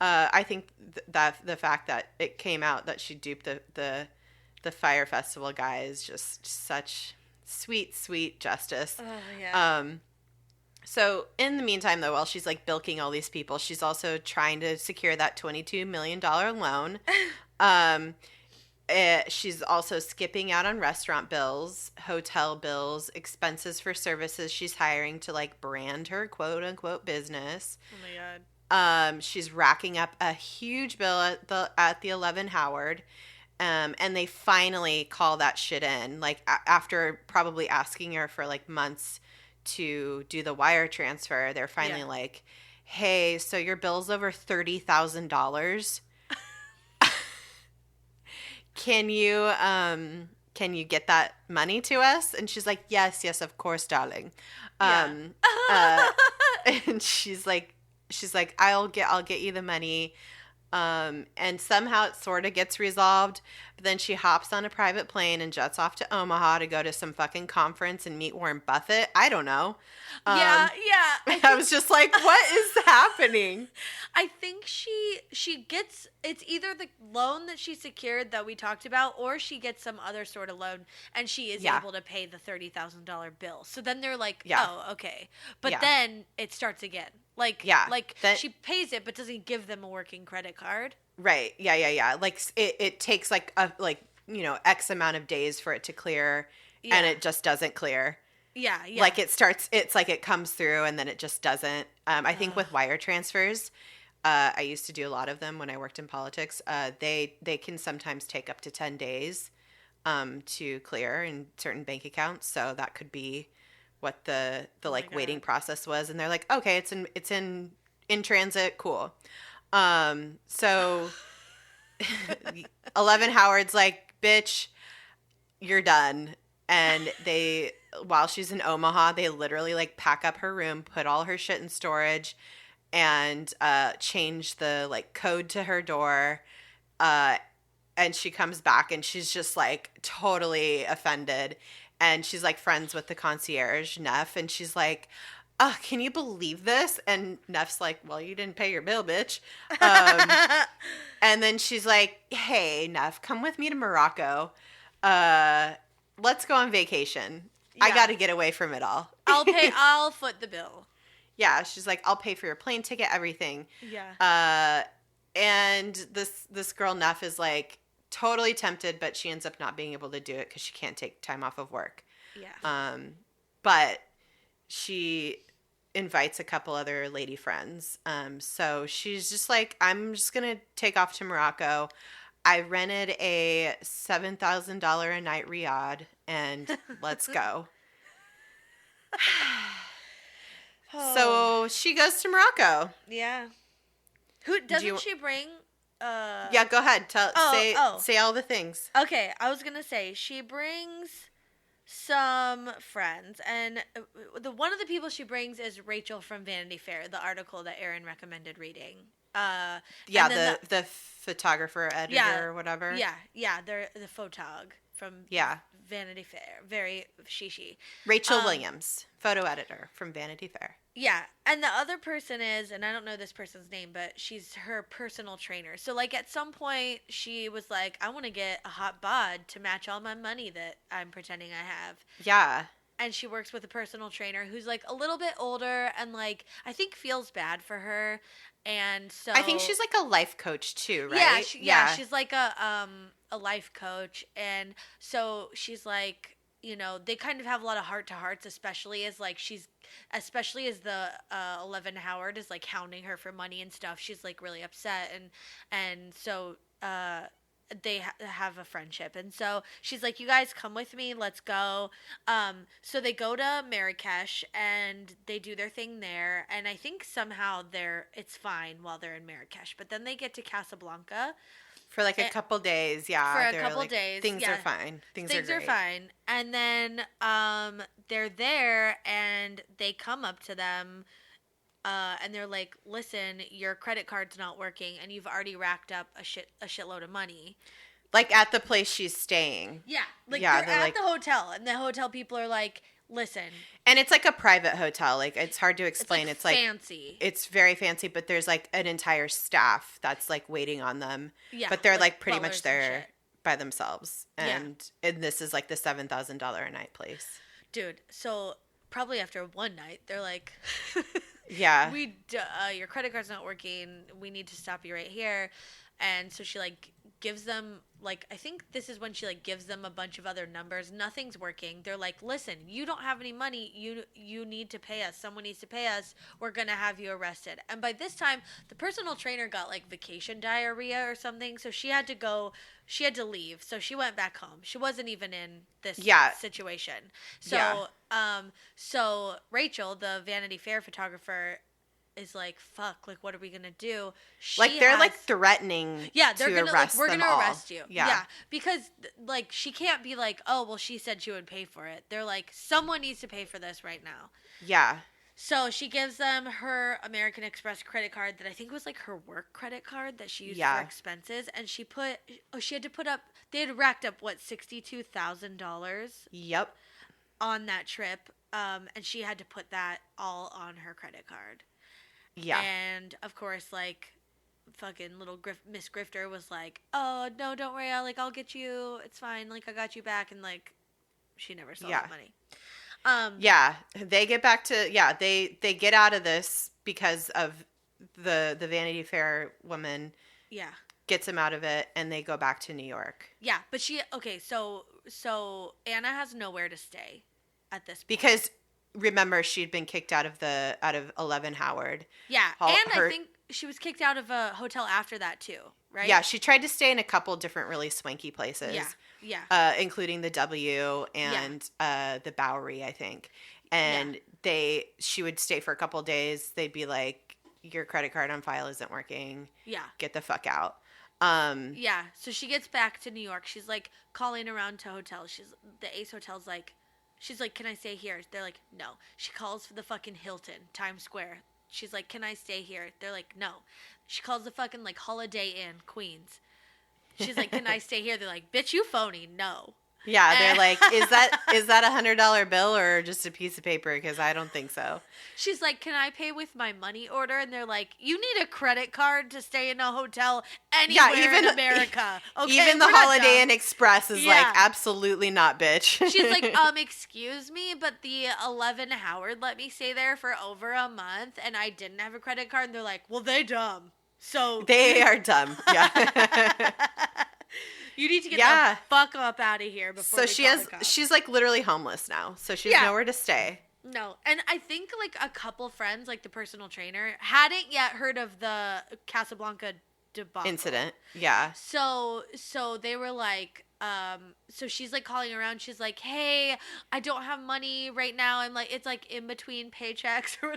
I think that the fact that it came out that she duped the Fire Festival guy is just such sweet justice. Oh, yeah. So in the meantime, though, while she's like bilking all these people, she's also trying to secure that $22 million loan. She's also skipping out on restaurant bills, hotel bills, expenses for services she's hiring to like brand her quote unquote business. Oh my God. She's racking up a huge bill at the 11 Howard. And they finally call that shit in, like after probably asking her for like months to do the wire transfer. They're finally like, "Hey, so your bill's over $30,000. Can you get that money to us?" And she's like, "Yes, of course, darling." And she's like, "I'll get you the money." And somehow it sort of gets resolved. But then she hops on a private plane and jets off to Omaha to go to some fucking conference and meet Warren Buffett. I don't know. Yeah. I was just like, what is happening? I think she gets, it's either the loan that she secured that we talked about, or she gets some other sort of loan and she is able to pay the $30,000 bill. So then they're like, oh, okay. But then it starts again. Like she pays it, but doesn't give them a working credit card. Right. Yeah. Like it takes like X amount of days for it to clear, and it just doesn't clear. Yeah. Like it's like it comes through and then it just doesn't. I think with wire transfers, I used to do a lot of them when I worked in politics. They can sometimes take up to 10 days to clear in certain bank accounts. So that could be what the waiting process was. And they're like, okay, it's in transit. Cool. So 11 Howard's like, bitch, you're done. And while she's in Omaha, they literally like pack up her room, put all her shit in storage, and change the like code to her door. And she comes back and she's just like totally offended. And she's like friends with the concierge, Neff. And she's like, oh, can you believe this? And Neff's like, well, you didn't pay your bill, bitch. And then she's like, hey, Neff, come with me to Morocco. Let's go on vacation. Yeah. I got to get away from it all. I'll foot the bill. Yeah. She's like, I'll pay for your plane ticket, everything. Yeah. And this girl, Neff, is like totally tempted, but she ends up not being able to do it because she can't take time off of work. Yeah. But she invites a couple other lady friends. So she's just like, I'm just going to take off to Morocco. I rented a $7,000 a night riad and let's go. So she goes to Morocco. Yeah. Who doesn't she bring? Yeah, go ahead. Say all the things. Okay, I was gonna say she brings some friends, and one of the people she brings is Rachel from Vanity Fair, the article that Erin recommended reading. The photographer, editor, or whatever. Yeah, they're the photog from Vanity Fair. Very shishi. Rachel Williams, photo editor from Vanity Fair. Yeah, and the other person is, and I don't know this person's name, but she's her personal trainer. So, like, at some point, she was like, I want to get a hot bod to match all my money that I'm pretending I have. Yeah. And she works with a personal trainer who's, like, a little bit older and, like, I think feels bad for her. And so I think she's like a life coach too, right? Yeah, she's like a life coach. And so she's like, you know, they kind of have a lot of heart-to-hearts, especially as the 11 Howard is like hounding her for money and stuff. She's like really upset, and so they have a friendship. And so she's like, you guys come with me, let's go. So they go to Marrakesh and they do their thing there, and I think somehow it's fine while they're in Marrakesh, but then they get to Casablanca for like a couple days. Yeah, for a couple days, things are fine. Things are fine. And then they're there and they come up to them. And they're like, listen, your credit card's not working and you've already racked up a shitload of money. Like at the place she's staying. Yeah. Like they're at the hotel, and the hotel people are like, listen. And it's like a private hotel. Like it's hard to explain. It's like fancy. It's very fancy, but there's like an entire staff that's like waiting on them. Yeah. But they're like pretty much there by themselves. And this is like the $7,000 a night place. Dude, so probably after one night, they're like, yeah, your credit card's not working. We need to stop you right here. And so she like gives them, like, I think this is when she like gives them a bunch of other numbers. Nothing's working. They're like, listen, you don't have any money. You need to pay us. Someone needs to pay us. We're going to have you arrested. And by this time, the personal trainer got like vacation diarrhea or something. So she had to leave. So she went back home. She wasn't even in this situation. So, so Rachel, the Vanity Fair photographer, is like, fuck, like, what are we gonna do? They're like threatening they're gonna arrest like, we're them gonna all. arrest you. Yeah. Because like she can't be like, oh well, she said she would pay for it. They're like, someone needs to pay for this right now. Yeah. So she gives them her American Express credit card that I think was like her work credit card that she used for expenses, and she had to put up. They had racked up what $62,000. Yep. On that trip, and she had to put that all on her credit card. Yeah. And of course, like, fucking little Miss Grifter was like, "Oh no, don't worry, I'll get you. It's fine. Like, I got you back." And like, she never saw that money. Yeah, they get back to they get out of this because of the Vanity Fair woman. Yeah, gets them out of it, and they go back to New York. Yeah, but so Anna has nowhere to stay at this point. Because remember, she'd been kicked out of 11 Howard. Yeah, I think she was kicked out of a hotel after that too, right? Yeah, she tried to stay in a couple different really swanky places. Yeah. Including the W and the Bowery, I think. And she would stay for a couple days. They'd be like, "Your credit card on file isn't working. Yeah. Get the fuck out." Yeah, so she gets back to New York. She's like calling around to hotels. The Ace Hotel's like, she's like, "Can I stay here?" They're like, "No." She calls for the fucking Hilton, Times Square. She's like, "Can I stay here?" They're like, "No." She calls the fucking like Holiday Inn, Queens. She's like, "Can I stay here?" They're like, "Bitch, you phony, no." Yeah, they're like, is that a $100 bill or just a piece of paper? Because I don't think so. She's like, "Can I pay with my money order?" And they're like, "You need a credit card to stay in a hotel anywhere in America." Okay, even the Holiday Inn Express is like, absolutely not, bitch. She's like, "Excuse me, but the 11 Howard let me stay there for over a month, and I didn't have a credit card." And they're like, "Well, they dumb. So they are dumb." Yeah. You need to get the fuck up out of here before. So she's like literally homeless now. So she's nowhere to stay. No. And I think like a couple friends, like the personal trainer, hadn't yet heard of the Casablanca debacle incident. Yeah. So they were like, so she's like calling around. She's like, "Hey, I don't have money right now. I'm like, it's like in between paychecks or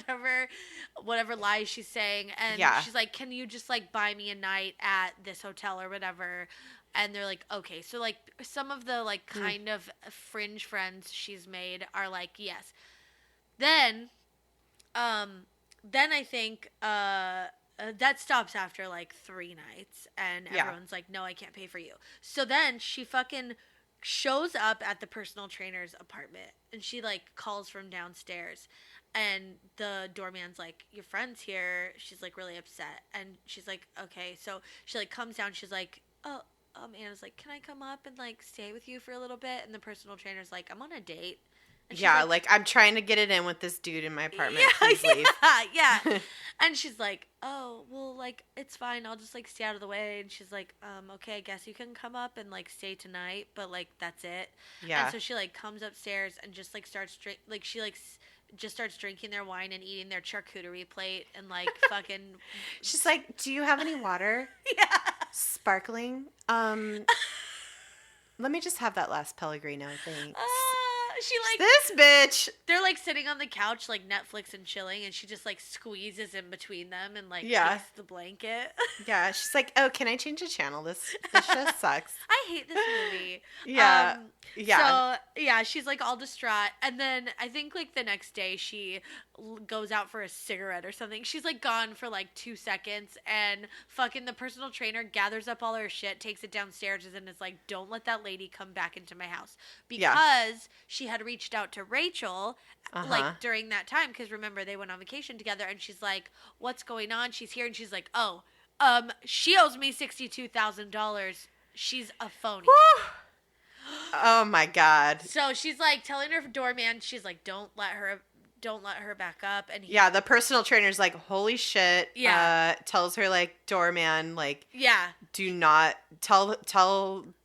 whatever lies she's saying." And she's like, "Can you just like buy me a night at this hotel or whatever?" And they're like, "Okay." So like some of the like kind of fringe friends she's made are like, "Yes." Then I think that stops after like 3 nights, and everyone's like, "No, I can't pay for you." So then she fucking shows up at the personal trainer's apartment, and she like calls from downstairs, and the doorman's like, "Your friend's here." She's like really upset, and she's like, "Okay." So she like comes down. She's like, "Oh." Anna's like, "Can I come up and like stay with you for a little bit?" And the personal trainer's like, "I'm on a date." And like I'm trying to get it in with this dude in my apartment. Please leave. Yeah. And she's like, "Oh, well, like it's fine. I'll just like stay out of the way." And she's like, "Okay, I guess you can come up and like stay tonight, but like that's it." Yeah. And so she like comes upstairs and just like starts just starts drinking their wine and eating their charcuterie plate and like fucking. She's like, "Do you have any water?" Yeah. Sparkling. Let me just have that last Pellegrino, thanks. She like this bitch. They're like sitting on the couch, like Netflix and chilling, and she just like squeezes in between them and like takes the blanket. Yeah, she's like, "Oh, can I change the channel? This just sucks." I hate this movie. Yeah. So yeah, she's like all distraught, and then I think like the next day she goes out for a cigarette or something. She's like gone for like 2 seconds, and fucking the personal trainer gathers up all her shit, takes it downstairs, and is like, "Don't let that lady come back into my house," because she had reached out to Rachel like during that time, because remember they went on vacation together, and she's like, "What's going on?" She's here, and she's like, "Oh, she owes me $62,000. She's a phony." Oh my God. So she's like telling her doorman, she's like, don't let her back up. And the personal trainer's like, "Holy shit." Tells her like, "Doorman, like, do not tell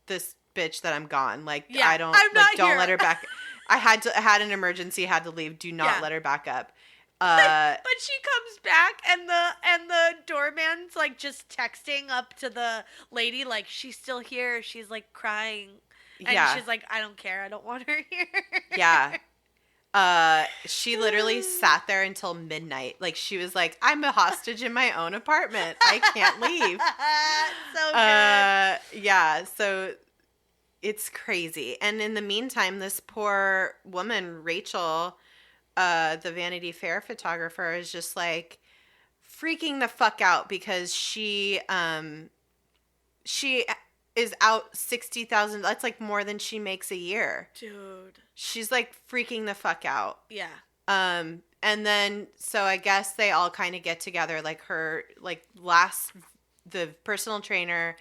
this bitch that I'm gone. Like, don't let her back." I had an emergency, had to leave. Do not let her back up. But she comes back, and the doorman's like just texting up to the lady, like, "She's still here. She's like crying." And she's like, "I don't care. I don't want her here." Yeah. She literally sat there until midnight. Like, she was like, "I'm a hostage in my own apartment. I can't leave." So good. Yeah. So it's crazy. And in the meantime, this poor woman, Rachel, the Vanity Fair photographer is just like freaking the fuck out because she is out $60,000. That's like more than she makes a year. Dude. She's like freaking the fuck out. Yeah. And then, so I guess they all kind of get together, like the personal trainer,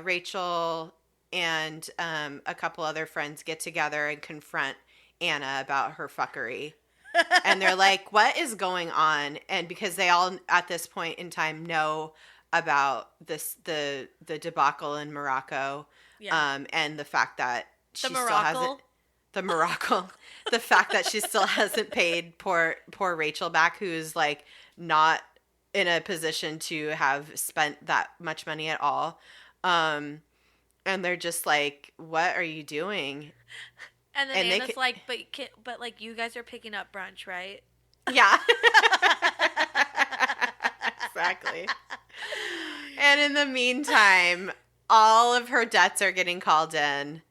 Rachel, and a couple other friends get together and confront Anna about her fuckery. And they're like, what is going on? And because they all, at this point in time, know about the debacle in Morocco, and the fact that she still hasn't... The Morocco, the fact that she still hasn't paid poor Rachel back, who's like not in a position to have spent that much money at all. And they're just like, what are you doing? And then Anna's like, but like you guys are picking up brunch, right? Yeah. Exactly. And in the meantime, all of her debts are getting called in.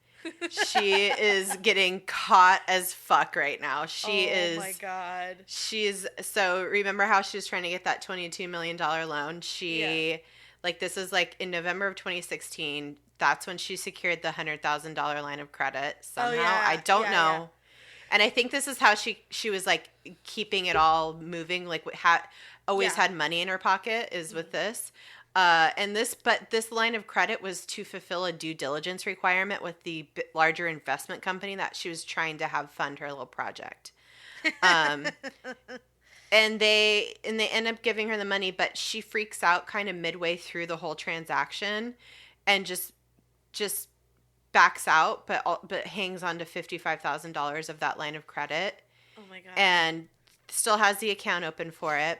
She is getting caught as fuck right now. Oh my God. So remember how she was trying to get that $22 million loan? This is like in November of 2016. That's when she secured the $100,000 line of credit somehow. I don't know. Yeah. And I think this is how she was like keeping it all moving, like always had money in her pocket is with this. But this line of credit was to fulfill a due diligence requirement with the larger investment company that she was trying to have fund her little project. And they end up giving her the money, but she freaks out kind of midway through the whole transaction and just backs out, but hangs on to $55,000 of that line of credit. Oh my God. And still has the account open for it.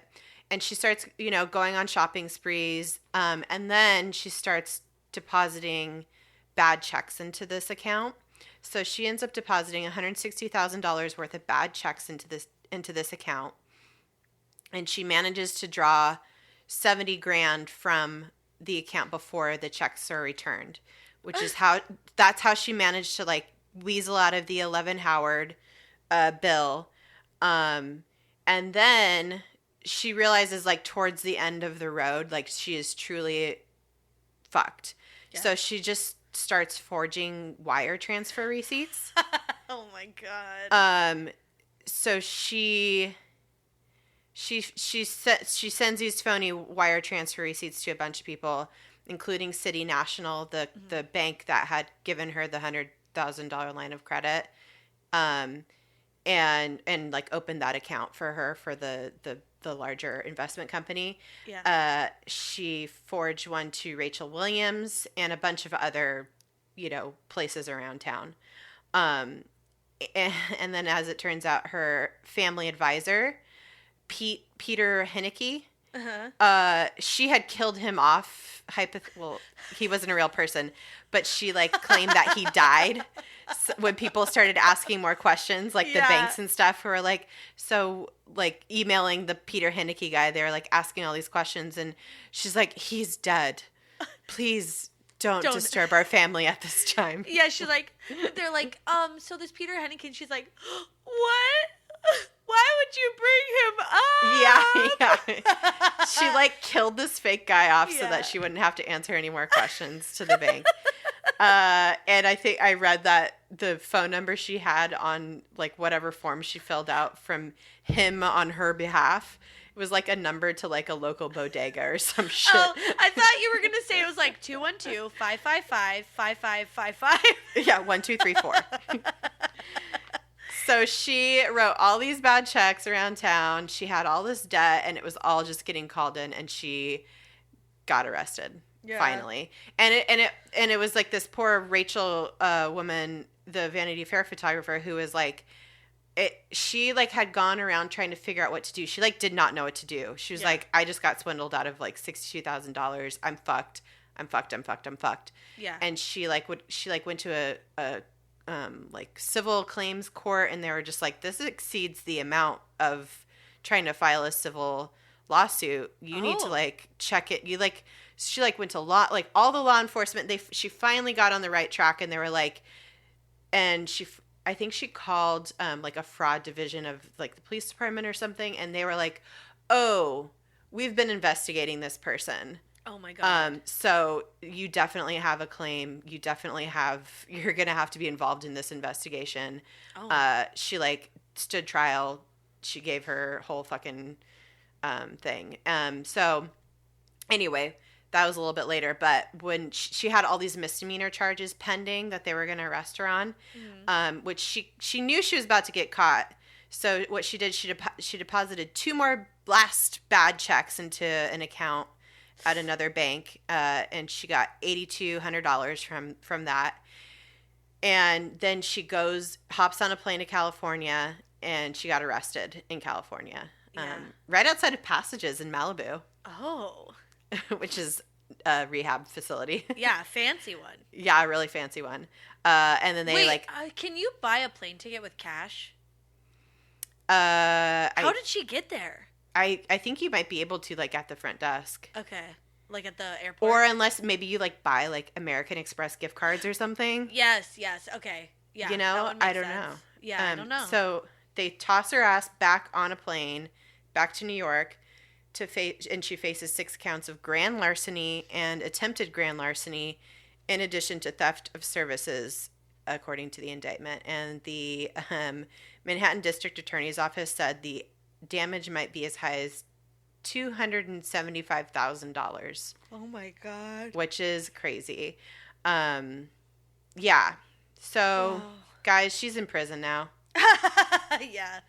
And she starts, going on shopping sprees. And then she starts depositing bad checks into this account. So she ends up depositing $160,000 worth of bad checks into this account. And she manages to draw $70,000 from the account before the checks are returned, which is that's how she managed to like weasel out of the 11 Howard bill. And then she realizes like towards the end of the road, like she is truly fucked. Yeah. So she just starts forging wire transfer receipts. Oh my God. So she sends these phony wire transfer receipts to a bunch of people, including City National, the bank that had given her the $100,000 line of credit, and like opened that account for her for the larger investment company. Yeah. She forged one to Rachel Williams and a bunch of other, places around town. And then as it turns out, her family advisor, Peter Henneke, she had killed him off. He wasn't a real person, but she like claimed that he died. So when people started asking more questions, like the banks and stuff, who were like, so like emailing the Peter Henneke guy, they were like asking all these questions, and she's like, he's dead. Please don't disturb our family at this time. Yeah, she's like, they're like, so this Peter Henneke, and she's like, what? Why would you bring him up? Yeah. She like killed this fake guy off so that she wouldn't have to answer any more questions to the bank. And I think I read that the phone number she had on like whatever form she filled out from him on her behalf, it was like a number to like a local bodega or some shit. Oh, I thought you were going to say it was like 212-555-5555. Yeah, 1234. So she wrote all these bad checks around town. She had all this debt, and it was all just getting called in, and she got arrested finally. And it was like this poor Rachel woman, the Vanity Fair photographer, who was like, she like had gone around trying to figure out what to do. She like did not know what to do. She was like, I just got swindled out of like $62,000. I'm fucked. I'm fucked. Yeah. And she went to a like civil claims court, and they were just like, this exceeds the amount of trying to file a civil lawsuit. You need to like check it. She like went to all the law enforcement. She finally got on the right track, and they were like, and I think she called like a fraud division of like the police department or something, and they were like, "Oh, we've been investigating this person. Oh my God. So you definitely have a claim. You're gonna have to be involved in this investigation." Oh. She like stood trial. She gave her whole fucking thing. So anyway, that was a little bit later, but when she had all these misdemeanor charges pending that they were going to arrest her on, which she knew she was about to get caught. So what she did, she deposited 2 more blast bad checks into an account at another bank, and she got $8,200 from that. And then she hops on a plane to California, and she got arrested in California, right outside of Passages in Malibu. Oh. Which is a rehab facility. Yeah, fancy one. Yeah, a really fancy one. And then they can you buy a plane ticket with cash? How did she get there? I think you might be able to like at the front desk. Okay. Like at the airport? Or unless maybe you like buy like American Express gift cards or something. Yes. Okay. Yeah. You know, I don't know. Yeah, I don't know. So they toss her ass back on a plane, back to New York. And she faces 6 counts of grand larceny and attempted grand larceny, in addition to theft of services, according to the indictment. And the Manhattan District Attorney's Office said the damage might be as high as $275,000. Oh my God. Which is crazy. Yeah. So, guys, she's in prison now. Yeah.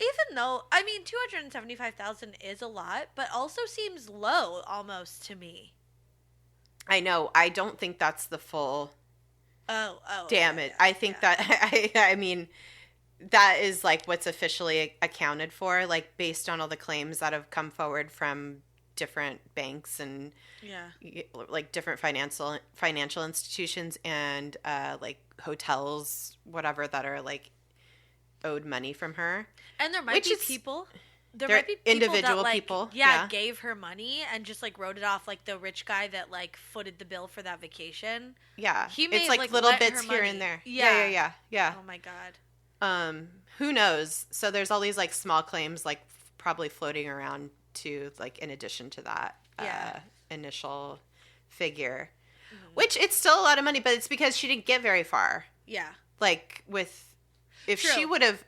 Even though, I mean, $275,000 is a lot, but also seems low almost to me. I know. I don't think that's the full damage. Yeah, I think that, I mean, that is like what's officially accounted for, like based on all the claims that have come forward from different banks and like different financial institutions and like hotels, whatever, that are like owed money from her. And there might be people. There might be individual that, like, people. Gave her money and just like wrote it off, like the rich guy that like footed the bill for that vacation. Yeah, he may it's like little bits here and there. Yeah. Oh my God. Who knows? So there's all these like small claims, like probably floating around too, like in addition to that initial figure, which it's still a lot of money, but it's because she didn't get very far. Yeah. Like if she would have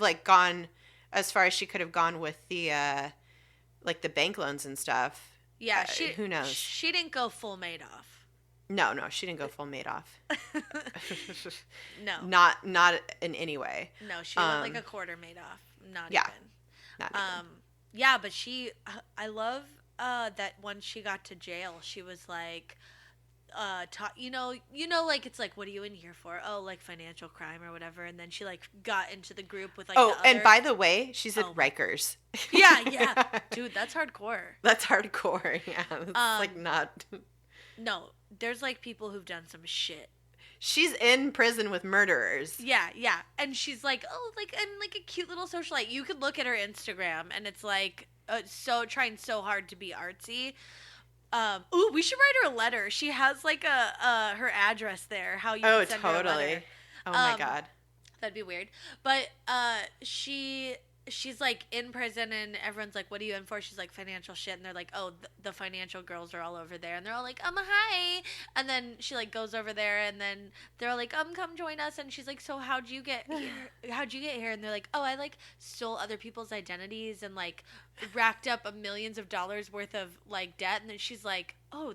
like gone as far as she could have gone with the like the bank loans and stuff. Yeah, who knows? She didn't go full Madoff. No, she didn't go full Madoff. No. Not in any way. No, she went like a quarter Madoff. Not even. Not even. Yeah, but I love that when she got to jail, she was like, like it's like, what are you in here for? Oh, like financial crime or whatever. And then she like got into the group with like. Oh, and by the way, she's at Rikers. Yeah, dude, that's hardcore. That's hardcore. Yeah, it's like not. No, there's like people who've done some shit. She's in prison with murderers. Yeah, and she's like, and like a cute little socialite. You could look at her Instagram, and it's like so trying so hard to be artsy. We should write her a letter. She has like her address there. How you can send her a letter. Oh my God, that'd be weird. But she's like in prison, and everyone's like, "What are you in for?" She's like, "Financial shit," and they're like, "Oh, the financial girls are all over there," and they're all like, hi," and then she like goes over there, and then they're all like, come join us, and she's like, "So how'd you get here?" And they're like, "Oh, I like stole other people's identities and like racked up millions of dollars worth of like debt," and then she's like, "Oh,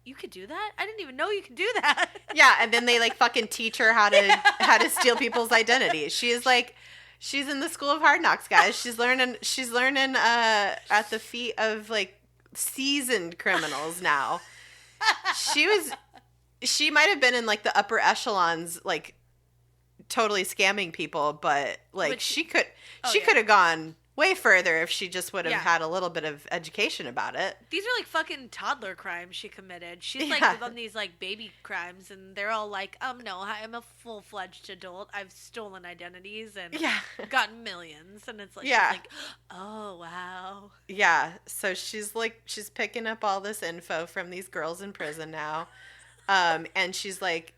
you could do that? I didn't even know you could do that." Yeah, and then they like fucking teach her how to steal people's identities. She is like. She's in the school of hard knocks, guys. She's learning at the feet of like seasoned criminals now. She might have been in like the upper echelons, like totally scamming people, but like she could have gone way further if she just would have had a little bit of education about it. These are like fucking toddler crimes she committed. She's like on these like baby crimes, and they're all like, no, I'm a full-fledged adult. I've stolen identities and gotten millions, and it's like, she's like, oh wow. Yeah, so she's picking up all this info from these girls in prison now, and she's like,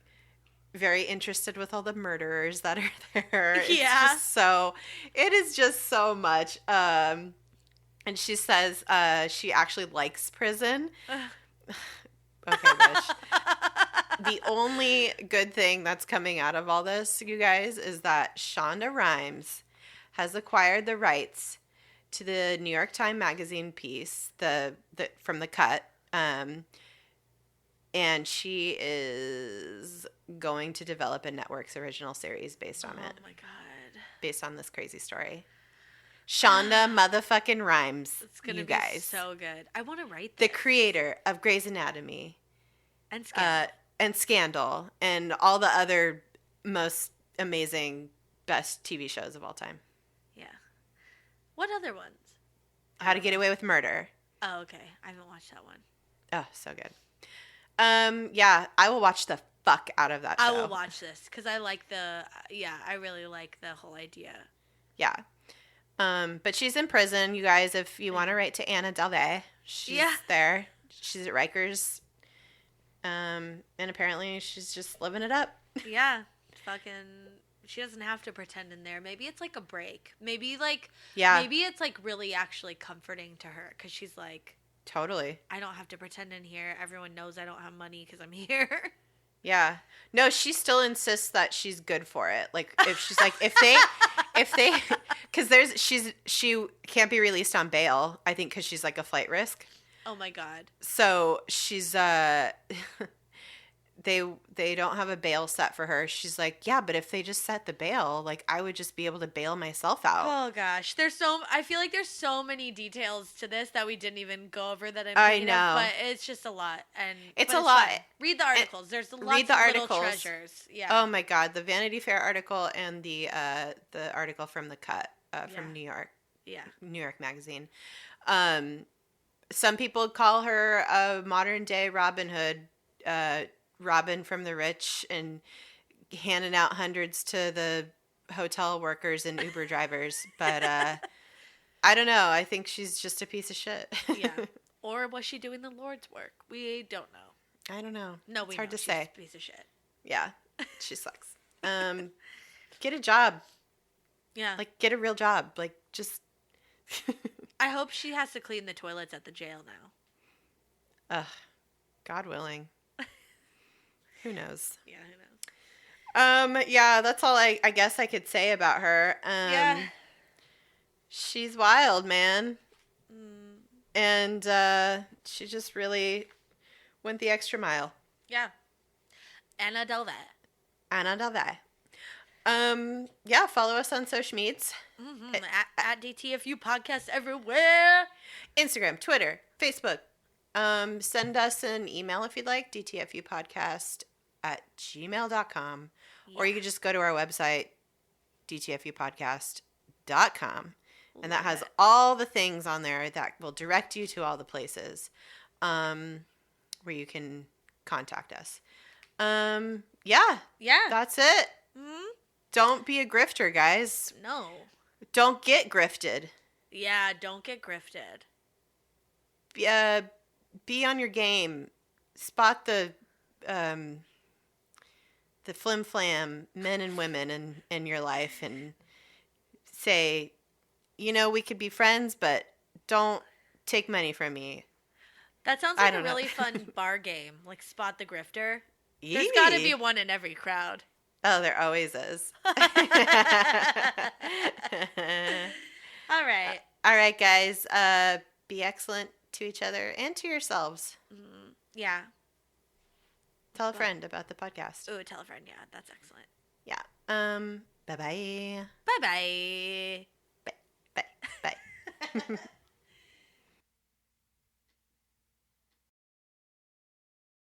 very interested with all the murderers that are there. Yeah. It is just so much. And she says she actually likes prison. Okay, Rich. The only good thing that's coming out of all this, you guys, is that Shonda Rhimes has acquired the rights to the New York Times Magazine piece, the from The Cut, and she is going to develop a Network's original series based on it. Oh my god! Based on this crazy story. Shonda motherfucking Rhimes. It's gonna you be guys. so good. I want to write this. The creator of Grey's Anatomy and Scandal and all the other most amazing, best TV shows of all time. Yeah. What other ones? How to Get Away with Murder. Oh, okay. I haven't watched that one. Oh, so good. Yeah, I will watch the fuck out of that show. I will watch this because I like I really like the whole idea. Yeah. But she's in prison, you guys, if you want to write to Anna Delvey. She's there. She's at Rikers. And apparently she's just living it up. Yeah. She doesn't have to pretend in there. Maybe it's like a break. Maybe it's like really actually comforting to her because she's like, totally. I don't have to pretend in here. Everyone knows I don't have money because I'm here. Yeah. No, she still insists that she's good for it. Like if she's like, because she can't be released on bail, I think, because she's like a flight risk. Oh my God. So she's they don't have a bail set for her. She's like, yeah, but if they just set the bail, like I would just be able to bail myself out. Oh gosh, I feel like there's so many details to this that we didn't even go over that I know, but it's just a lot, and it's a lot. Fun. Read the articles. There's lots of little treasures. Yeah. Oh my God, the Vanity Fair article and the article from The Cut from New York. Yeah. New York Magazine. Some people call her a modern day Robin Hood. Robin from the rich and handing out hundreds to the hotel workers and Uber drivers. But I don't know. I think she's just a piece of shit. Yeah. Or was she doing the Lord's work? We don't know. I don't know. No, it's hard to she's say. A piece of shit. Yeah. She sucks. Get a job. Yeah. Like, get a real job. Like, just... I hope she has to clean the toilets at the jail now. Ugh. God willing. Who knows? Yeah, who knows? Yeah, that's all I guess I could say about her. Yeah. She's wild, man. And she just really went the extra mile. Yeah. Anna Delvey. Anna Delvey. Yeah, follow us on social medias. Mm-hmm. At DTFU Podcast everywhere. Instagram, Twitter, Facebook. Send us an email if you'd like, dtfupodcast@gmail.com. Yeah. Or you could just go to our website, dtfupodcast.com. And that has all the things on there that will direct you to all the places where you can contact us. Yeah. That's it. Mm-hmm. Don't be a grifter, guys. No. Don't get grifted. Yeah, don't get grifted. Be on your game. Spot the flim flam men and women in your life and say, we could be friends, but don't take money from me. That sounds like a really fun bar game, like Spot the Grifter. There's got to be one in every crowd. Oh, there always is. All right. All right, guys. Be excellent to each other and to yourselves. Yeah. Tell a friend about the podcast. Oh, tell a friend. Yeah, that's excellent. Yeah. Bye-bye. Bye-bye. Bye. Bye.